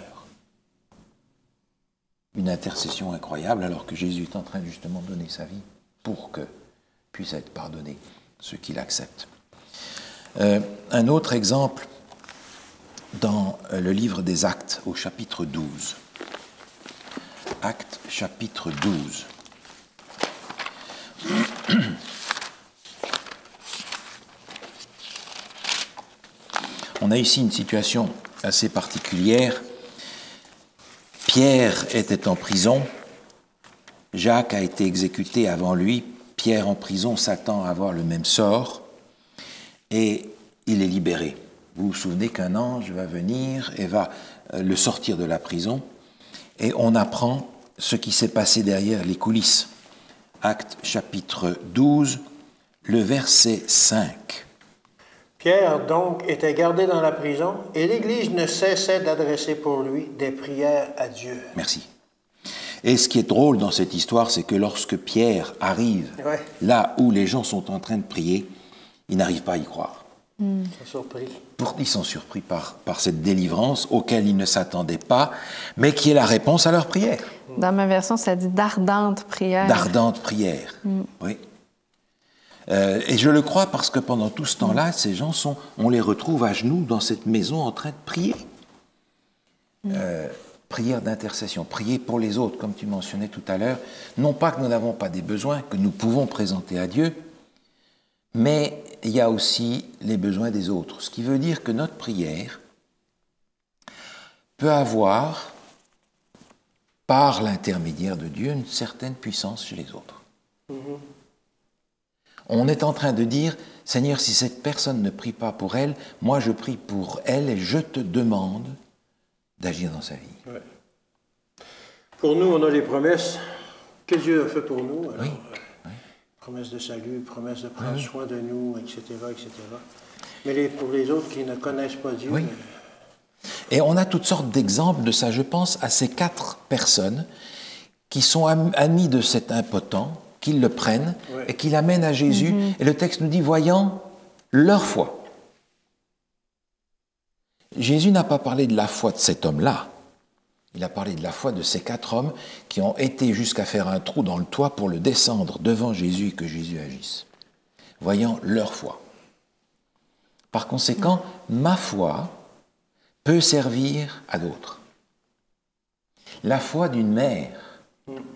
Une intercession incroyable, alors que Jésus est en train justement de donner sa vie pour que puisse être pardonné ceux qui l'acceptent. Un autre exemple dans le livre des Actes, au chapitre 12. Actes, chapitre 12. On a ici une situation assez particulière. Pierre était en prison, Jacques a été exécuté avant lui, Pierre en prison s'attend à avoir le même sort, et il est libéré. Vous vous souvenez qu'un ange va venir et va le sortir de la prison, et on apprend ce qui s'est passé derrière les coulisses. Actes chapitre 12, le verset 5. Pierre, donc, était gardé dans la prison et l'Église ne cessait d'adresser pour lui des prières à Dieu. Merci. Et ce qui est drôle dans cette histoire, c'est que lorsque Pierre arrive là où les gens sont en train de prier, ils n'arrivent pas à y croire. Ils sont surpris. Ils sont surpris par cette délivrance auquel ils ne s'attendaient pas, mais qui est la réponse à leur prière. Dans ma version, ça dit d'ardentes prières. D'ardentes prières, oui. Et je le crois parce que pendant tout ce temps-là, ces gens on les retrouve à genoux dans cette maison en train de prier. Prière d'intercession, prier pour les autres, comme tu mentionnais tout à l'heure. Non pas que nous n'avons pas des besoins que nous pouvons présenter à Dieu, mais il y a aussi les besoins des autres. Ce qui veut dire que notre prière peut avoir, par l'intermédiaire de Dieu, une certaine puissance chez les autres. On est en train de dire, Seigneur, si cette personne ne prie pas pour elle, moi je prie pour elle et je te demande d'agir dans sa vie. Ouais. Pour nous, on a les promesses que Dieu a faites pour nous. Alors, promesses de salut, promesses de prendre soin de nous, etc., etc. Mais pour les autres qui ne connaissent pas Dieu... Oui. Et on a toutes sortes d'exemples de ça. Je pense à ces 4 personnes qui sont amis de cet impotent, qu'ils le prennent et qu'ils l'amènent à Jésus. Et le texte nous dit, voyant leur foi. Jésus n'a pas parlé de la foi de cet homme-là. Il a parlé de la foi de ces 4 hommes qui ont été jusqu'à faire un trou dans le toit pour le descendre devant Jésus et que Jésus agisse. Voyant leur foi. Par conséquent, ma foi peut servir à d'autres. La foi d'une mère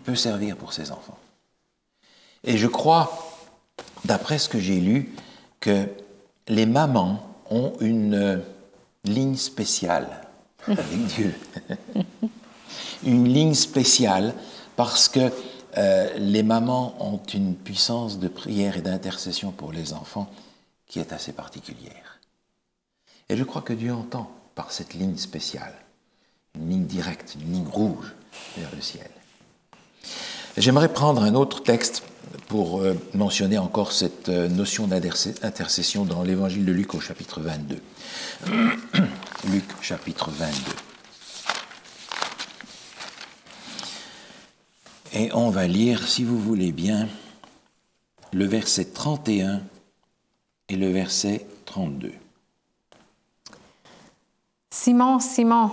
peut servir pour ses enfants. Et je crois, d'après ce que j'ai lu, que les mamans ont une ligne spéciale avec Dieu. Une ligne spéciale parce que les mamans ont une puissance de prière et d'intercession pour les enfants qui est assez particulière. Et je crois que Dieu entend par cette ligne spéciale, une ligne directe, une ligne rouge vers le ciel. J'aimerais prendre un autre texte pour mentionner encore cette notion d'intercession dans l'évangile de Luc au chapitre 22. Luc chapitre 22. Et on va lire, si vous voulez bien, le verset 31 et le verset 32. Simon, Simon,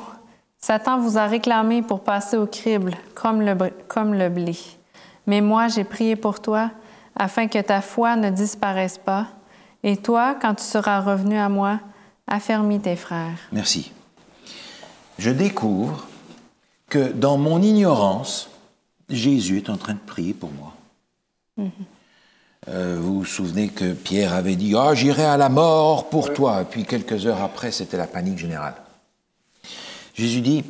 Satan vous a réclamé pour passer au crible, comme le blé. Mais moi, j'ai prié pour toi, afin que ta foi ne disparaisse pas. Et toi, quand tu seras revenu à moi, affermis tes frères. Merci. Je découvre que dans mon ignorance, Jésus est en train de prier pour moi. Vous vous souvenez que Pierre avait dit « Ah, j'irai à la mort pour toi ». Et puis quelques heures après, c'était la panique générale. Jésus dit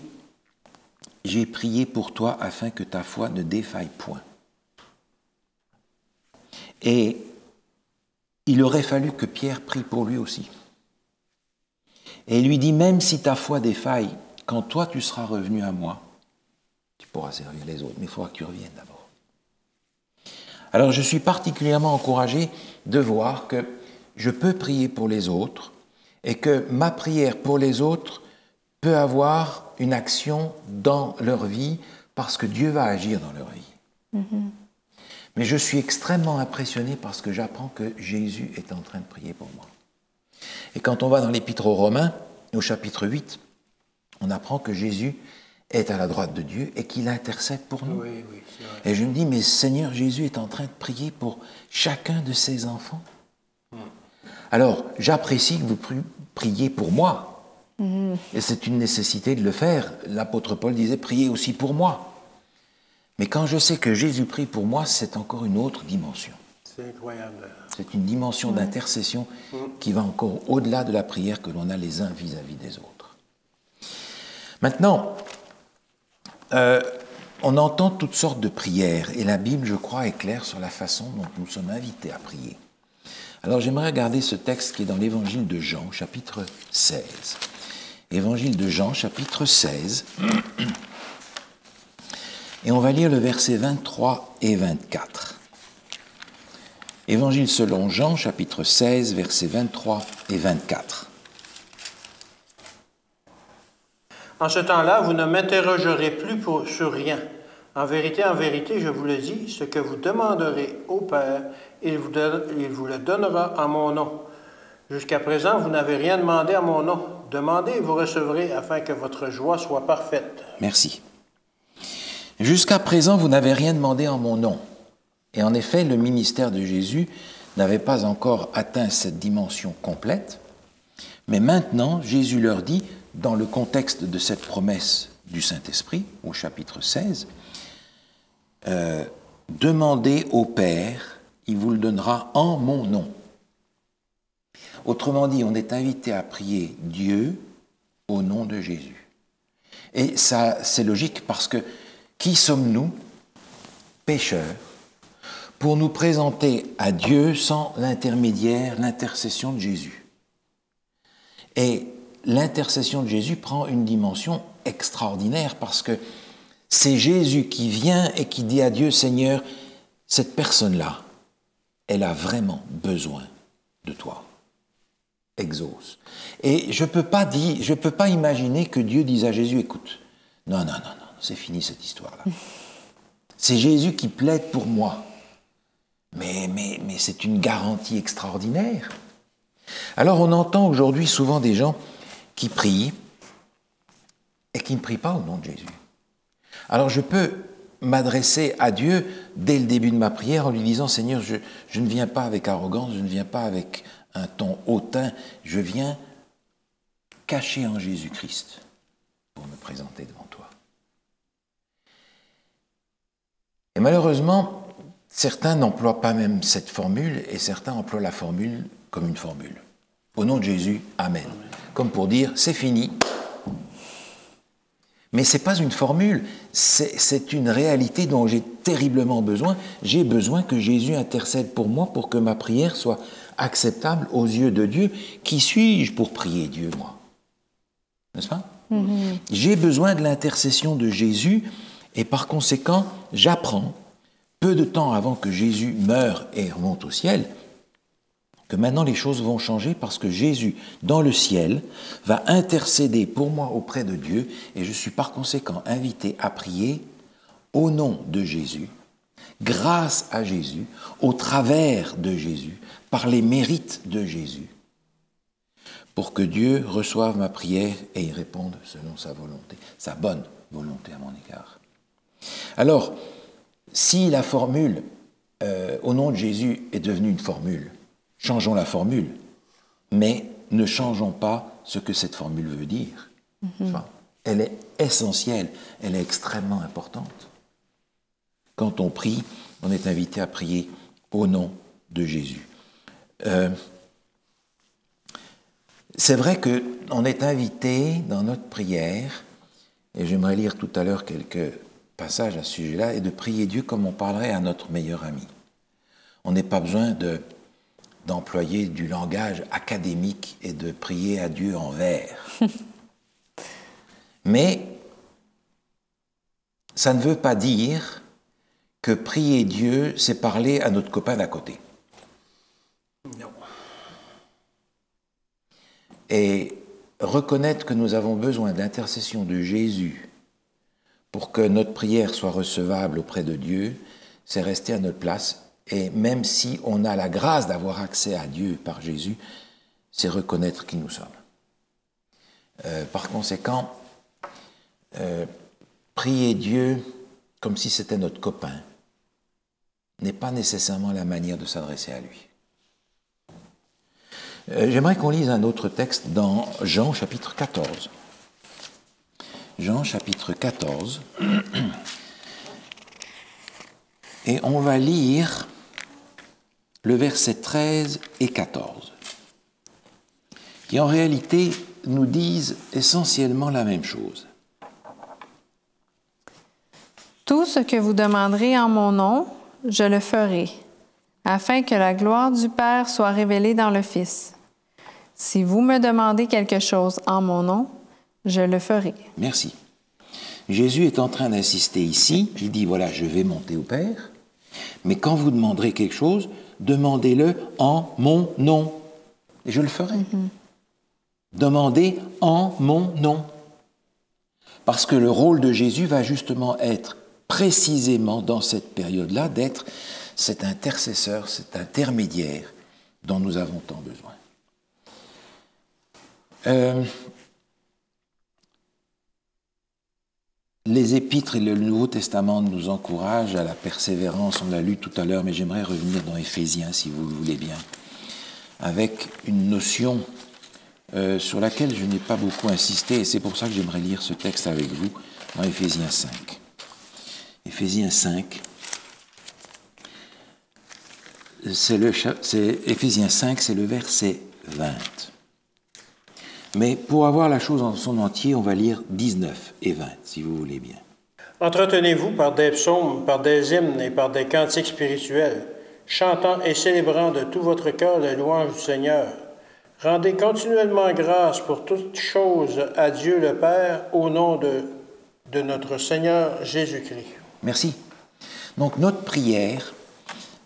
« J'ai prié pour toi afin que ta foi ne défaille point ». Et il aurait fallu que Pierre prie pour lui aussi. Et il lui dit « Même si ta foi défaille, quand toi tu seras revenu à moi, tu pourras servir les autres, mais il faudra que tu reviennes d'abord. » Alors je suis particulièrement encouragé de voir que je peux prier pour les autres et que ma prière pour les autres peut avoir une action dans leur vie parce que Dieu va agir dans leur vie. Mais je suis extrêmement impressionné parce que j'apprends que Jésus est en train de prier pour moi. Et quand on va dans l'Épître aux Romains, au chapitre 8, on apprend que Jésus est à la droite de Dieu et qu'il intercède pour nous. Oui, c'est vrai. Et je me dis, mais Seigneur Jésus est en train de prier pour chacun de ses enfants. Alors, j'apprécie que vous priez pour moi. Et c'est une nécessité de le faire. L'apôtre Paul disait, priez aussi pour moi. Mais quand je sais que Jésus prie pour moi, c'est encore une autre dimension. C'est incroyable. C'est une dimension d'intercession qui va encore au-delà de la prière que l'on a les uns vis-à-vis des autres. Maintenant, on entend toutes sortes de prières et la Bible, je crois, est claire sur la façon dont nous sommes invités à prier. Alors j'aimerais regarder ce texte qui est dans l'Évangile de Jean, chapitre 16. Évangile de Jean, chapitre 16. Et on va lire le verset 23 et 24. Évangile selon Jean, chapitre 16, versets 23 et 24. En ce temps-là, vous ne m'interrogerez plus sur rien. En vérité, je vous le dis, ce que vous demanderez au Père, il vous le donnera en mon nom. Jusqu'à présent, vous n'avez rien demandé à mon nom. Demandez et vous recevrez, afin que votre joie soit parfaite. Merci. Jusqu'à présent, vous n'avez rien demandé en mon nom. Et en effet, le ministère de Jésus n'avait pas encore atteint cette dimension complète. Mais maintenant, Jésus leur dit, dans le contexte de cette promesse du Saint-Esprit, au chapitre 16, demandez au Père, il vous le donnera en mon nom. Autrement dit, on est invité à prier Dieu au nom de Jésus. Et ça, c'est logique parce que qui sommes-nous, pécheurs, pour nous présenter à Dieu sans l'intermédiaire, l'intercession de Jésus? Et l'intercession de Jésus prend une dimension extraordinaire parce que c'est Jésus qui vient et qui dit à Dieu, Seigneur, cette personne-là, elle a vraiment besoin de toi. Exauce. Et je peux pas imaginer que Dieu dise à Jésus, écoute, non, c'est fini cette histoire-là. C'est Jésus qui plaide pour moi. Mais c'est une garantie extraordinaire. Alors on entend aujourd'hui souvent des gens qui prient et qui ne prient pas au nom de Jésus. Alors je peux m'adresser à Dieu dès le début de ma prière en lui disant, Seigneur, je ne viens pas avec arrogance, je ne viens pas avec un ton hautain, je viens caché en Jésus-Christ pour me présenter devant toi. Et malheureusement, certains n'emploient pas même cette formule et certains emploient la formule comme une formule. Au nom de Jésus, Amen. Comme pour dire, c'est fini. Mais ce n'est pas une formule, c'est une réalité dont j'ai terriblement besoin. J'ai besoin que Jésus intercède pour moi pour que ma prière soit acceptable aux yeux de Dieu. Qui suis-je pour prier Dieu, moi? N'est-ce pas? J'ai besoin de l'intercession de Jésus et par conséquent, j'apprends, peu de temps avant que Jésus meure et remonte au ciel, que maintenant les choses vont changer parce que Jésus, dans le ciel, va intercéder pour moi auprès de Dieu et je suis par conséquent invité à prier au nom de Jésus, grâce à Jésus, au travers de Jésus, par les mérites de Jésus, pour que Dieu reçoive ma prière et y réponde selon sa volonté, sa bonne volonté à mon égard. Alors, si la formule au nom de Jésus est devenue une formule, changeons la formule, mais ne changeons pas ce que cette formule veut dire. Enfin, elle est essentielle, elle est extrêmement importante. Quand on prie, on est invité à prier au nom de Jésus. C'est vrai qu'on est invité dans notre prière, et j'aimerais lire tout à l'heure quelques passages à ce sujet-là, et de prier Dieu comme on parlerait à notre meilleur ami. On n'a pas besoin d'employer du langage académique et de prier à Dieu en vers. Mais ça ne veut pas dire que prier Dieu, c'est parler à notre copain d'à côté. Non. Et reconnaître que nous avons besoin de l'intercession de Jésus pour que notre prière soit recevable auprès de Dieu, c'est rester à notre place. Et même si on a la grâce d'avoir accès à Dieu par Jésus, c'est reconnaître qui nous sommes. Par conséquent, prier Dieu comme si c'était notre copain n'est pas nécessairement la manière de s'adresser à lui. J'aimerais qu'on lise un autre texte dans Jean chapitre 14. Jean chapitre 14. Et on va lire le verset 13 et 14, qui en réalité nous disent essentiellement la même chose. Tout ce que vous demanderez en mon nom, je le ferai, afin que la gloire du Père soit révélée dans le Fils. Si vous me demandez quelque chose en mon nom, je le ferai. Merci. Jésus est en train d'insister ici. Il dit, voilà, je vais monter au Père, mais quand vous demanderez quelque chose, demandez-le en mon nom. Et je le ferai. Demandez en mon nom. Parce que le rôle de Jésus va justement être précisément dans cette période-là, d'être cet intercesseur, cet intermédiaire dont nous avons tant besoin. Les épîtres et le Nouveau Testament nous encouragent à la persévérance, on l'a lu tout à l'heure, mais j'aimerais revenir dans Éphésiens, si vous le voulez bien, avec une notion sur laquelle je n'ai pas beaucoup insisté, et c'est pour ça que j'aimerais lire ce texte avec vous, dans Éphésiens 5. Éphésiens 5, Éphésiens 5, c'est le verset 20. Mais pour avoir la chose en son entier, on va lire 19 et 20, si vous voulez bien. Entretenez-vous par des psaumes, par des hymnes et par des cantiques spirituels, chantant et célébrant de tout votre cœur les louanges du Seigneur. Rendez continuellement grâce pour toutes choses à Dieu le Père, au nom de notre Seigneur Jésus-Christ. Merci. Donc notre prière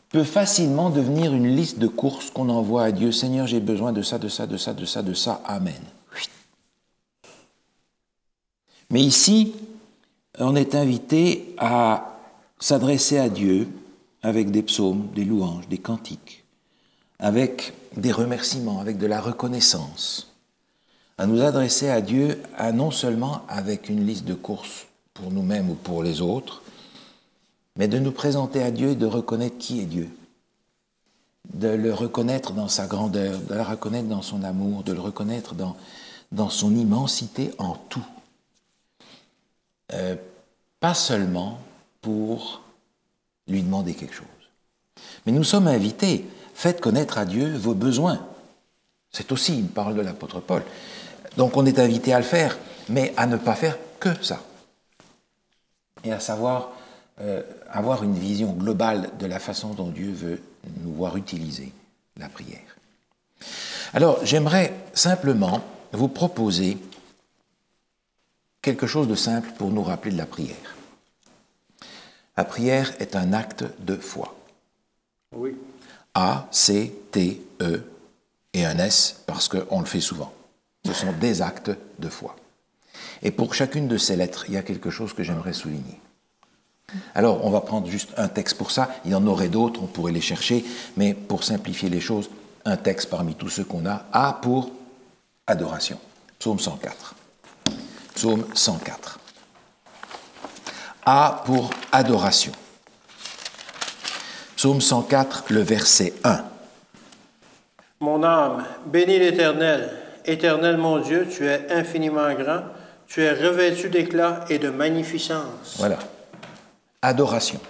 peut facilement devenir une liste de courses qu'on envoie à Dieu. Seigneur, j'ai besoin de ça, de ça, de ça, de ça, de ça. Amen. Mais ici, on est invité à s'adresser à Dieu avec des psaumes, des louanges, des cantiques, avec des remerciements, avec de la reconnaissance, à nous adresser à Dieu non seulement avec une liste de courses pour nous-mêmes ou pour les autres, mais de nous présenter à Dieu et de reconnaître qui est Dieu, de le reconnaître dans sa grandeur, de le reconnaître dans son amour, de le reconnaître dans son immensité en tout. Pas seulement pour lui demander quelque chose. Mais nous sommes invités, faites connaître à Dieu vos besoins. C'est aussi une parole de l'apôtre Paul. Donc on est invité à le faire, mais à ne pas faire que ça. Et à savoir avoir une vision globale de la façon dont Dieu veut nous voir utiliser la prière. Alors j'aimerais simplement vous proposer quelque chose de simple pour nous rappeler de la prière. La prière est un acte de foi. Oui. A, C, T, E et un S parce qu'on le fait souvent. Ce sont des actes de foi. Et pour chacune de ces lettres, il y a quelque chose que j'aimerais souligner. Alors, on va prendre juste un texte pour ça. Il y en aurait d'autres, on pourrait les chercher, mais pour simplifier les choses, un texte parmi tous ceux qu'on a. A pour adoration. Psaume 104. Psaume 104. A pour adoration. Psaume 104, le verset 1. Mon âme, bénis l'Éternel. Éternel mon Dieu, tu es infiniment grand. Tu es revêtu d'éclat et de magnificence. Voilà. Adoration.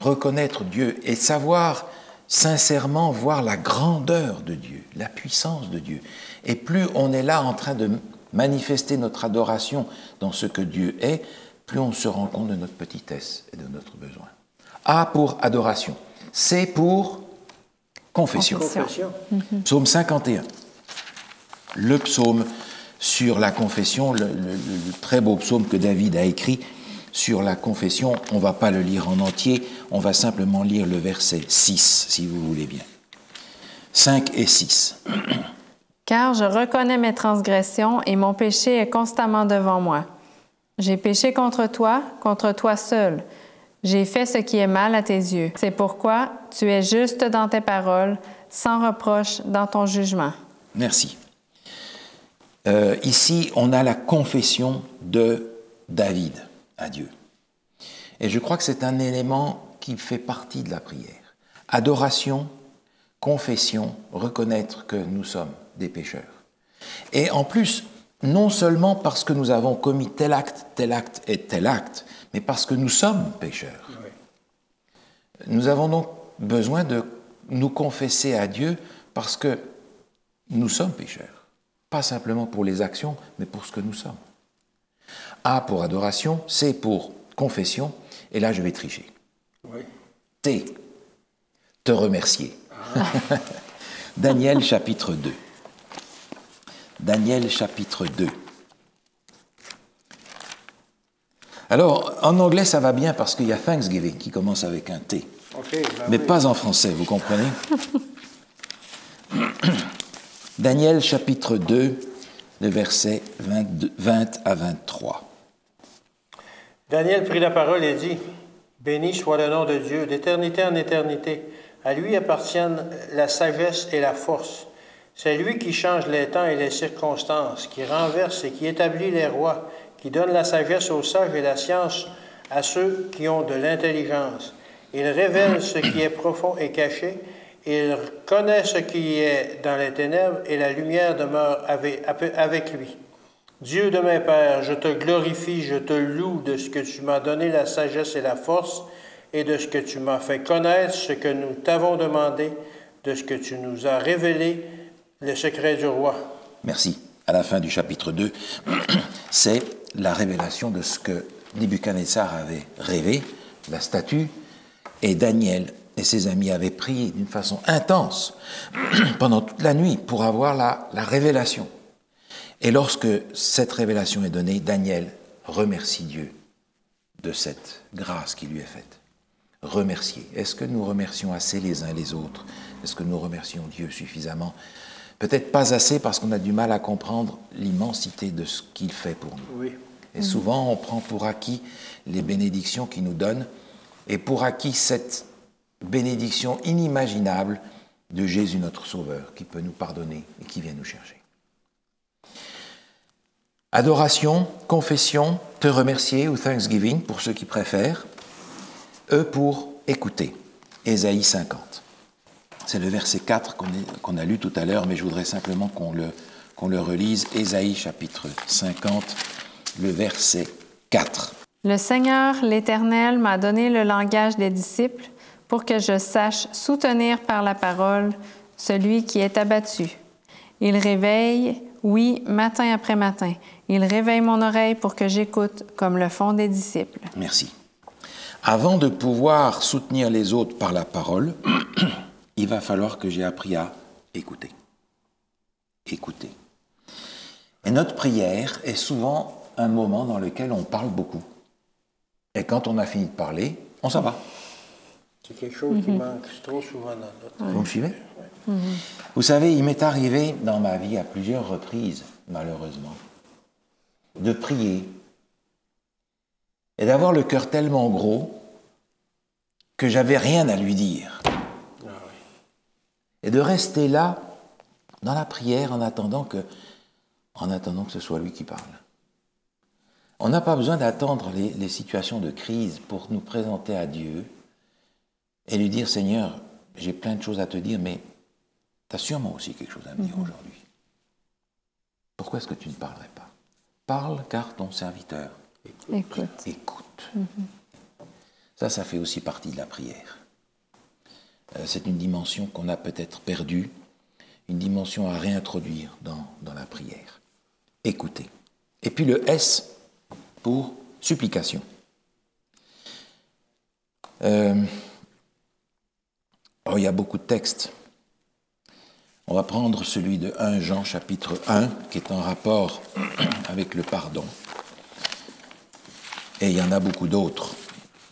Reconnaître Dieu et savoir sincèrement voir la grandeur de Dieu, la puissance de Dieu. Et plus on est là en train de manifester notre adoration dans ce que Dieu est, plus on se rend compte de notre petitesse et de notre besoin. A pour adoration. C pour confession. Confession. Psaume 51. Le psaume sur la confession, le très beau psaume que David a écrit sur la confession. On ne va pas le lire en entier, on va simplement lire le verset 6, si vous voulez bien. 5 et 6. Car je reconnais mes transgressions et mon péché est constamment devant moi. J'ai péché contre toi seul. J'ai fait ce qui est mal à tes yeux. C'est pourquoi tu es juste dans tes paroles, sans reproche dans ton jugement. Merci. Ici, on a la confession de David à Dieu. Et je crois que c'est un élément qui fait partie de la prière. Adoration, confession, reconnaître que nous sommes des pécheurs. Et en plus, non seulement parce que nous avons commis tel acte et tel acte, mais parce que nous sommes pécheurs. Oui. Nous avons donc besoin de nous confesser à Dieu parce que nous sommes pécheurs. Pas simplement pour les actions, mais pour ce que nous sommes. A pour adoration, C pour confession, et là je vais tricher. Oui. T, te remercier. Ah. Daniel chapitre 2. Daniel chapitre 2. Alors, en anglais, ça va bien parce qu'il y a Thanksgiving qui commence avec un T. Okay, mais oui. Pas en français, vous comprenez? Daniel chapitre 2, le verset 20 à 23. Daniel prit la parole et dit, « Béni soit le nom de Dieu, d'éternité en éternité. À lui appartiennent la sagesse et la force. C'est lui qui change les temps et les circonstances, qui renverse et qui établit les rois, qui donne la sagesse aux sages et la science à ceux qui ont de l'intelligence. Il révèle ce qui est profond et caché, il connaît ce qui est dans les ténèbres, et la lumière demeure avec lui. Dieu de mes pères, je te glorifie, je te loue de ce que tu m'as donné la sagesse et la force, et de ce que tu m'as fait connaître, ce que nous t'avons demandé, de ce que tu nous as révélé, le secret du roi. » Merci. À la fin du chapitre 2, c'est la révélation de ce que Nebuchadnezzar avait rêvé, la statue, et Daniel et ses amis avaient prié d'une façon intense pendant toute la nuit pour avoir la révélation. Et lorsque cette révélation est donnée, Daniel remercie Dieu de cette grâce qui lui est faite. Remercier. Est-ce que nous remercions assez les uns les autres? Est-ce que nous remercions Dieu suffisamment? Peut-être pas assez parce qu'on a du mal à comprendre l'immensité de ce qu'il fait pour nous. Oui. Et souvent, on prend pour acquis les bénédictions qu'il nous donne et pour acquis cette bénédiction inimaginable de Jésus notre Sauveur qui peut nous pardonner et qui vient nous chercher. Adoration, confession, te remercier ou Thanksgiving pour ceux qui préfèrent. E pour écouter. Ésaïe 50. C'est le verset 4 qu'on a lu tout à l'heure, mais je voudrais simplement qu'on le relise. Ésaïe chapitre 50, le verset 4. Le Seigneur, l'Éternel, m'a donné le langage des disciples pour que je sache soutenir par la parole celui qui est abattu. Il réveille, oui, matin après matin. Il réveille mon oreille pour que j'écoute comme le font des disciples. Merci. Avant de pouvoir soutenir les autres par la parole, il va falloir que j'ai appris à écouter. Écouter. Et notre prière est souvent un moment dans lequel on parle beaucoup. Et quand on a fini de parler, on s'en va. C'est quelque chose qui manque trop souvent dans notre vie. Vous me suivez? Vous savez, il m'est arrivé dans ma vie à plusieurs reprises, malheureusement, de prier et d'avoir le cœur tellement gros que j'avais rien à lui dire. Et de rester là, dans la prière, en attendant que ce soit lui qui parle. On n'a pas besoin d'attendre les situations de crise pour nous présenter à Dieu et lui dire, Seigneur, j'ai plein de choses à te dire, mais tu as sûrement aussi quelque chose à me dire aujourd'hui. Pourquoi est-ce que tu ne parlerais pas? Parle, car ton serviteur écoute. Ça fait aussi partie de la prière. C'est une dimension qu'on a peut-être perdue, une dimension à réintroduire dans la prière. Écouter. Et puis le S pour supplication. Il y a beaucoup de textes. On va prendre celui de 1 Jean chapitre 1, qui est en rapport avec le pardon. Et il y en a beaucoup d'autres.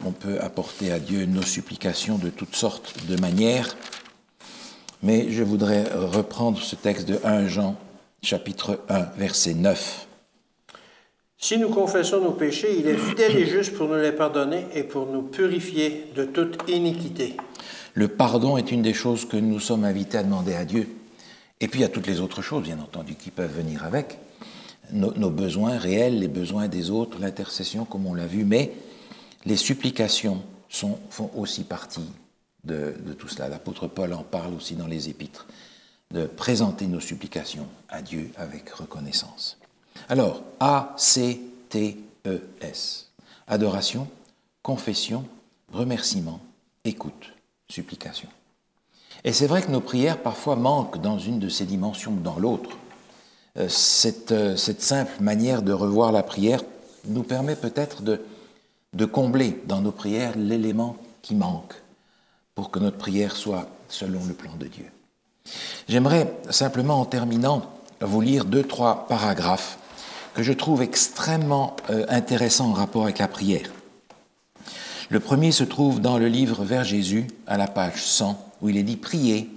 On peut apporter à Dieu nos supplications de toutes sortes de manières. Mais je voudrais reprendre ce texte de 1 Jean chapitre 1, verset 9. Si nous confessons nos péchés, il est fidèle et juste pour nous les pardonner et pour nous purifier de toute iniquité. Le pardon est une des choses que nous sommes invités à demander à Dieu. Et puis il y a toutes les autres choses, bien entendu, qui peuvent venir avec. Nos besoins réels, les besoins des autres, l'intercession, comme on l'a vu. Mais les supplications font aussi partie de tout cela. L'apôtre Paul en parle aussi dans les Épîtres, de présenter nos supplications à Dieu avec reconnaissance. Alors, A-C-T-E-S. Adoration, confession, remerciement, écoute, supplication. Et c'est vrai que nos prières parfois manquent dans une de ces dimensions ou dans l'autre. Cette simple manière de revoir la prière nous permet peut-être de combler dans nos prières l'élément qui manque pour que notre prière soit selon le plan de Dieu. J'aimerais simplement, en terminant, vous lire 2-3 paragraphes que je trouve extrêmement intéressants en rapport avec la prière. Le premier se trouve dans le livre Vers Jésus, à la page 100, où il est dit « Prier,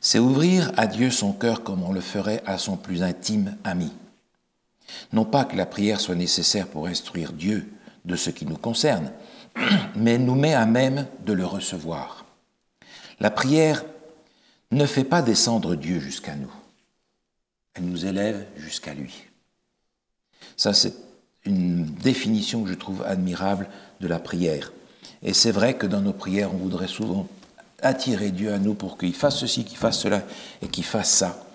c'est ouvrir à Dieu son cœur comme on le ferait à son plus intime ami. Non pas que la prière soit nécessaire pour instruire Dieu de ce qui nous concerne, mais nous met à même de le recevoir. La prière ne fait pas descendre Dieu jusqu'à nous. Elle nous élève jusqu'à lui. » Ça, c'est une définition que je trouve admirable de la prière. Et c'est vrai que dans nos prières, on voudrait souvent attirer Dieu à nous pour qu'il fasse ceci, qu'il fasse cela et qu'il fasse ça.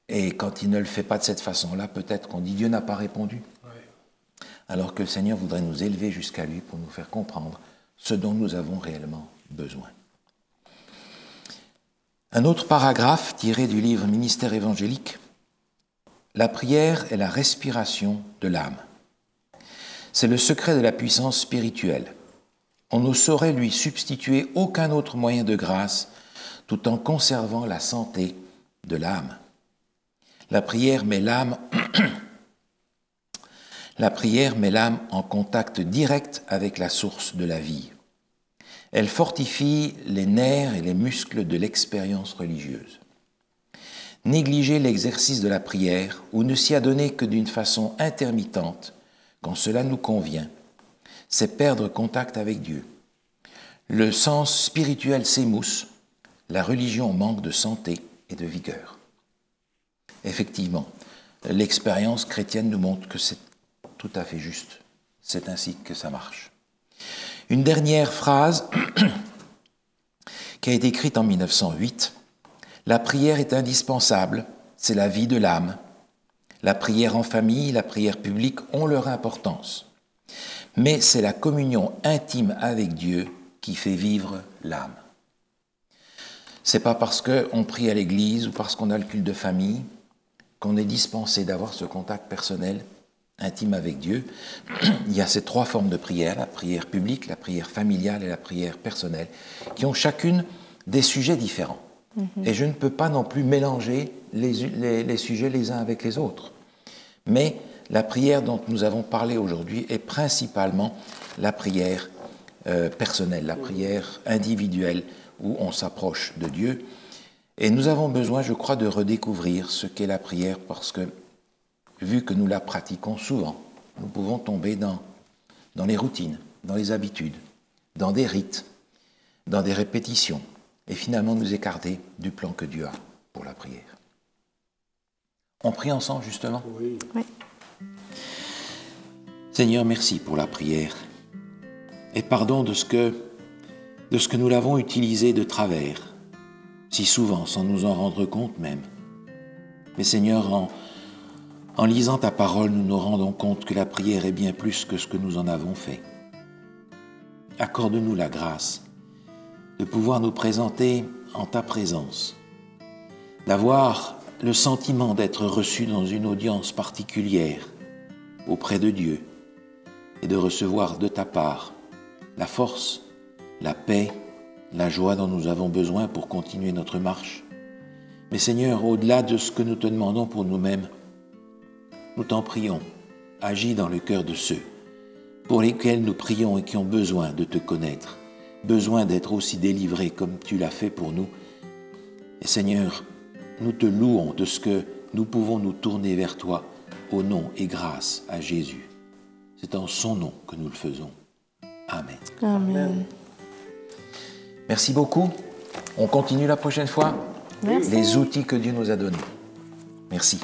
Et quand il ne le fait pas de cette façon-là, peut-être qu'on dit Dieu n'a pas répondu. Oui. Alors que le Seigneur voudrait nous élever jusqu'à lui pour nous faire comprendre ce dont nous avons réellement besoin. Un autre paragraphe tiré du livre Ministère évangélique. La prière est la respiration de l'âme. C'est le secret de la puissance spirituelle. On ne saurait lui substituer aucun autre moyen de grâce tout en conservant la santé de l'âme. La prière met l'âme en contact direct avec la source de la vie. Elle fortifie les nerfs et les muscles de l'expérience religieuse. Négliger l'exercice de la prière ou ne s'y adonner que d'une façon intermittente, quand cela nous convient, c'est perdre contact avec Dieu. Le sens spirituel s'émousse, la religion manque de santé et de vigueur. Effectivement, l'expérience chrétienne nous montre que c'est tout à fait juste. C'est ainsi que ça marche. Une dernière phrase qui a été écrite en 1908. La prière est indispensable, c'est la vie de l'âme. La prière en famille, la prière publique ont leur importance. Mais c'est la communion intime avec Dieu qui fait vivre l'âme. C'est pas parce qu'on prie à l'église ou parce qu'on a le culte de famille qu'on est dispensé d'avoir ce contact personnel intime avec Dieu. Il y a ces 3 formes de prière, la prière publique, la prière familiale et la prière personnelle, qui ont chacune des sujets différents. Et je ne peux pas non plus mélanger les sujets les uns avec les autres. Mais la prière dont nous avons parlé aujourd'hui est principalement la prière personnelle, la prière individuelle où on s'approche de Dieu. Et nous avons besoin, je crois, de redécouvrir ce qu'est la prière parce que, vu que nous la pratiquons souvent, nous pouvons tomber dans les routines, dans les habitudes, dans des rites, dans des répétitions, et finalement nous écarter du plan que Dieu a pour la prière. On prie ensemble, justement? Oui. Oui. Seigneur, merci pour la prière. Et pardon de ce que nous l'avons utilisée de travers, si souvent, sans nous en rendre compte même. Mais Seigneur, en lisant ta parole, nous nous rendons compte que la prière est bien plus que ce que nous en avons fait. Accorde-nous la grâce de pouvoir nous présenter en ta présence, d'avoir le sentiment d'être reçu dans une audience particulière auprès de Dieu et de recevoir de ta part la force, la paix, la joie dont nous avons besoin pour continuer notre marche. Mais Seigneur, au-delà de ce que nous te demandons pour nous-mêmes, nous t'en prions, agis dans le cœur de ceux pour lesquels nous prions et qui ont besoin de te connaître, besoin d'être aussi délivrés comme tu l'as fait pour nous. Et Seigneur, nous te louons de ce que nous pouvons nous tourner vers toi au nom et grâce à Jésus. C'est en son nom que nous le faisons. Amen. Amen. Merci beaucoup. On continue la prochaine fois. Merci. Les outils que Dieu nous a donnés. Merci.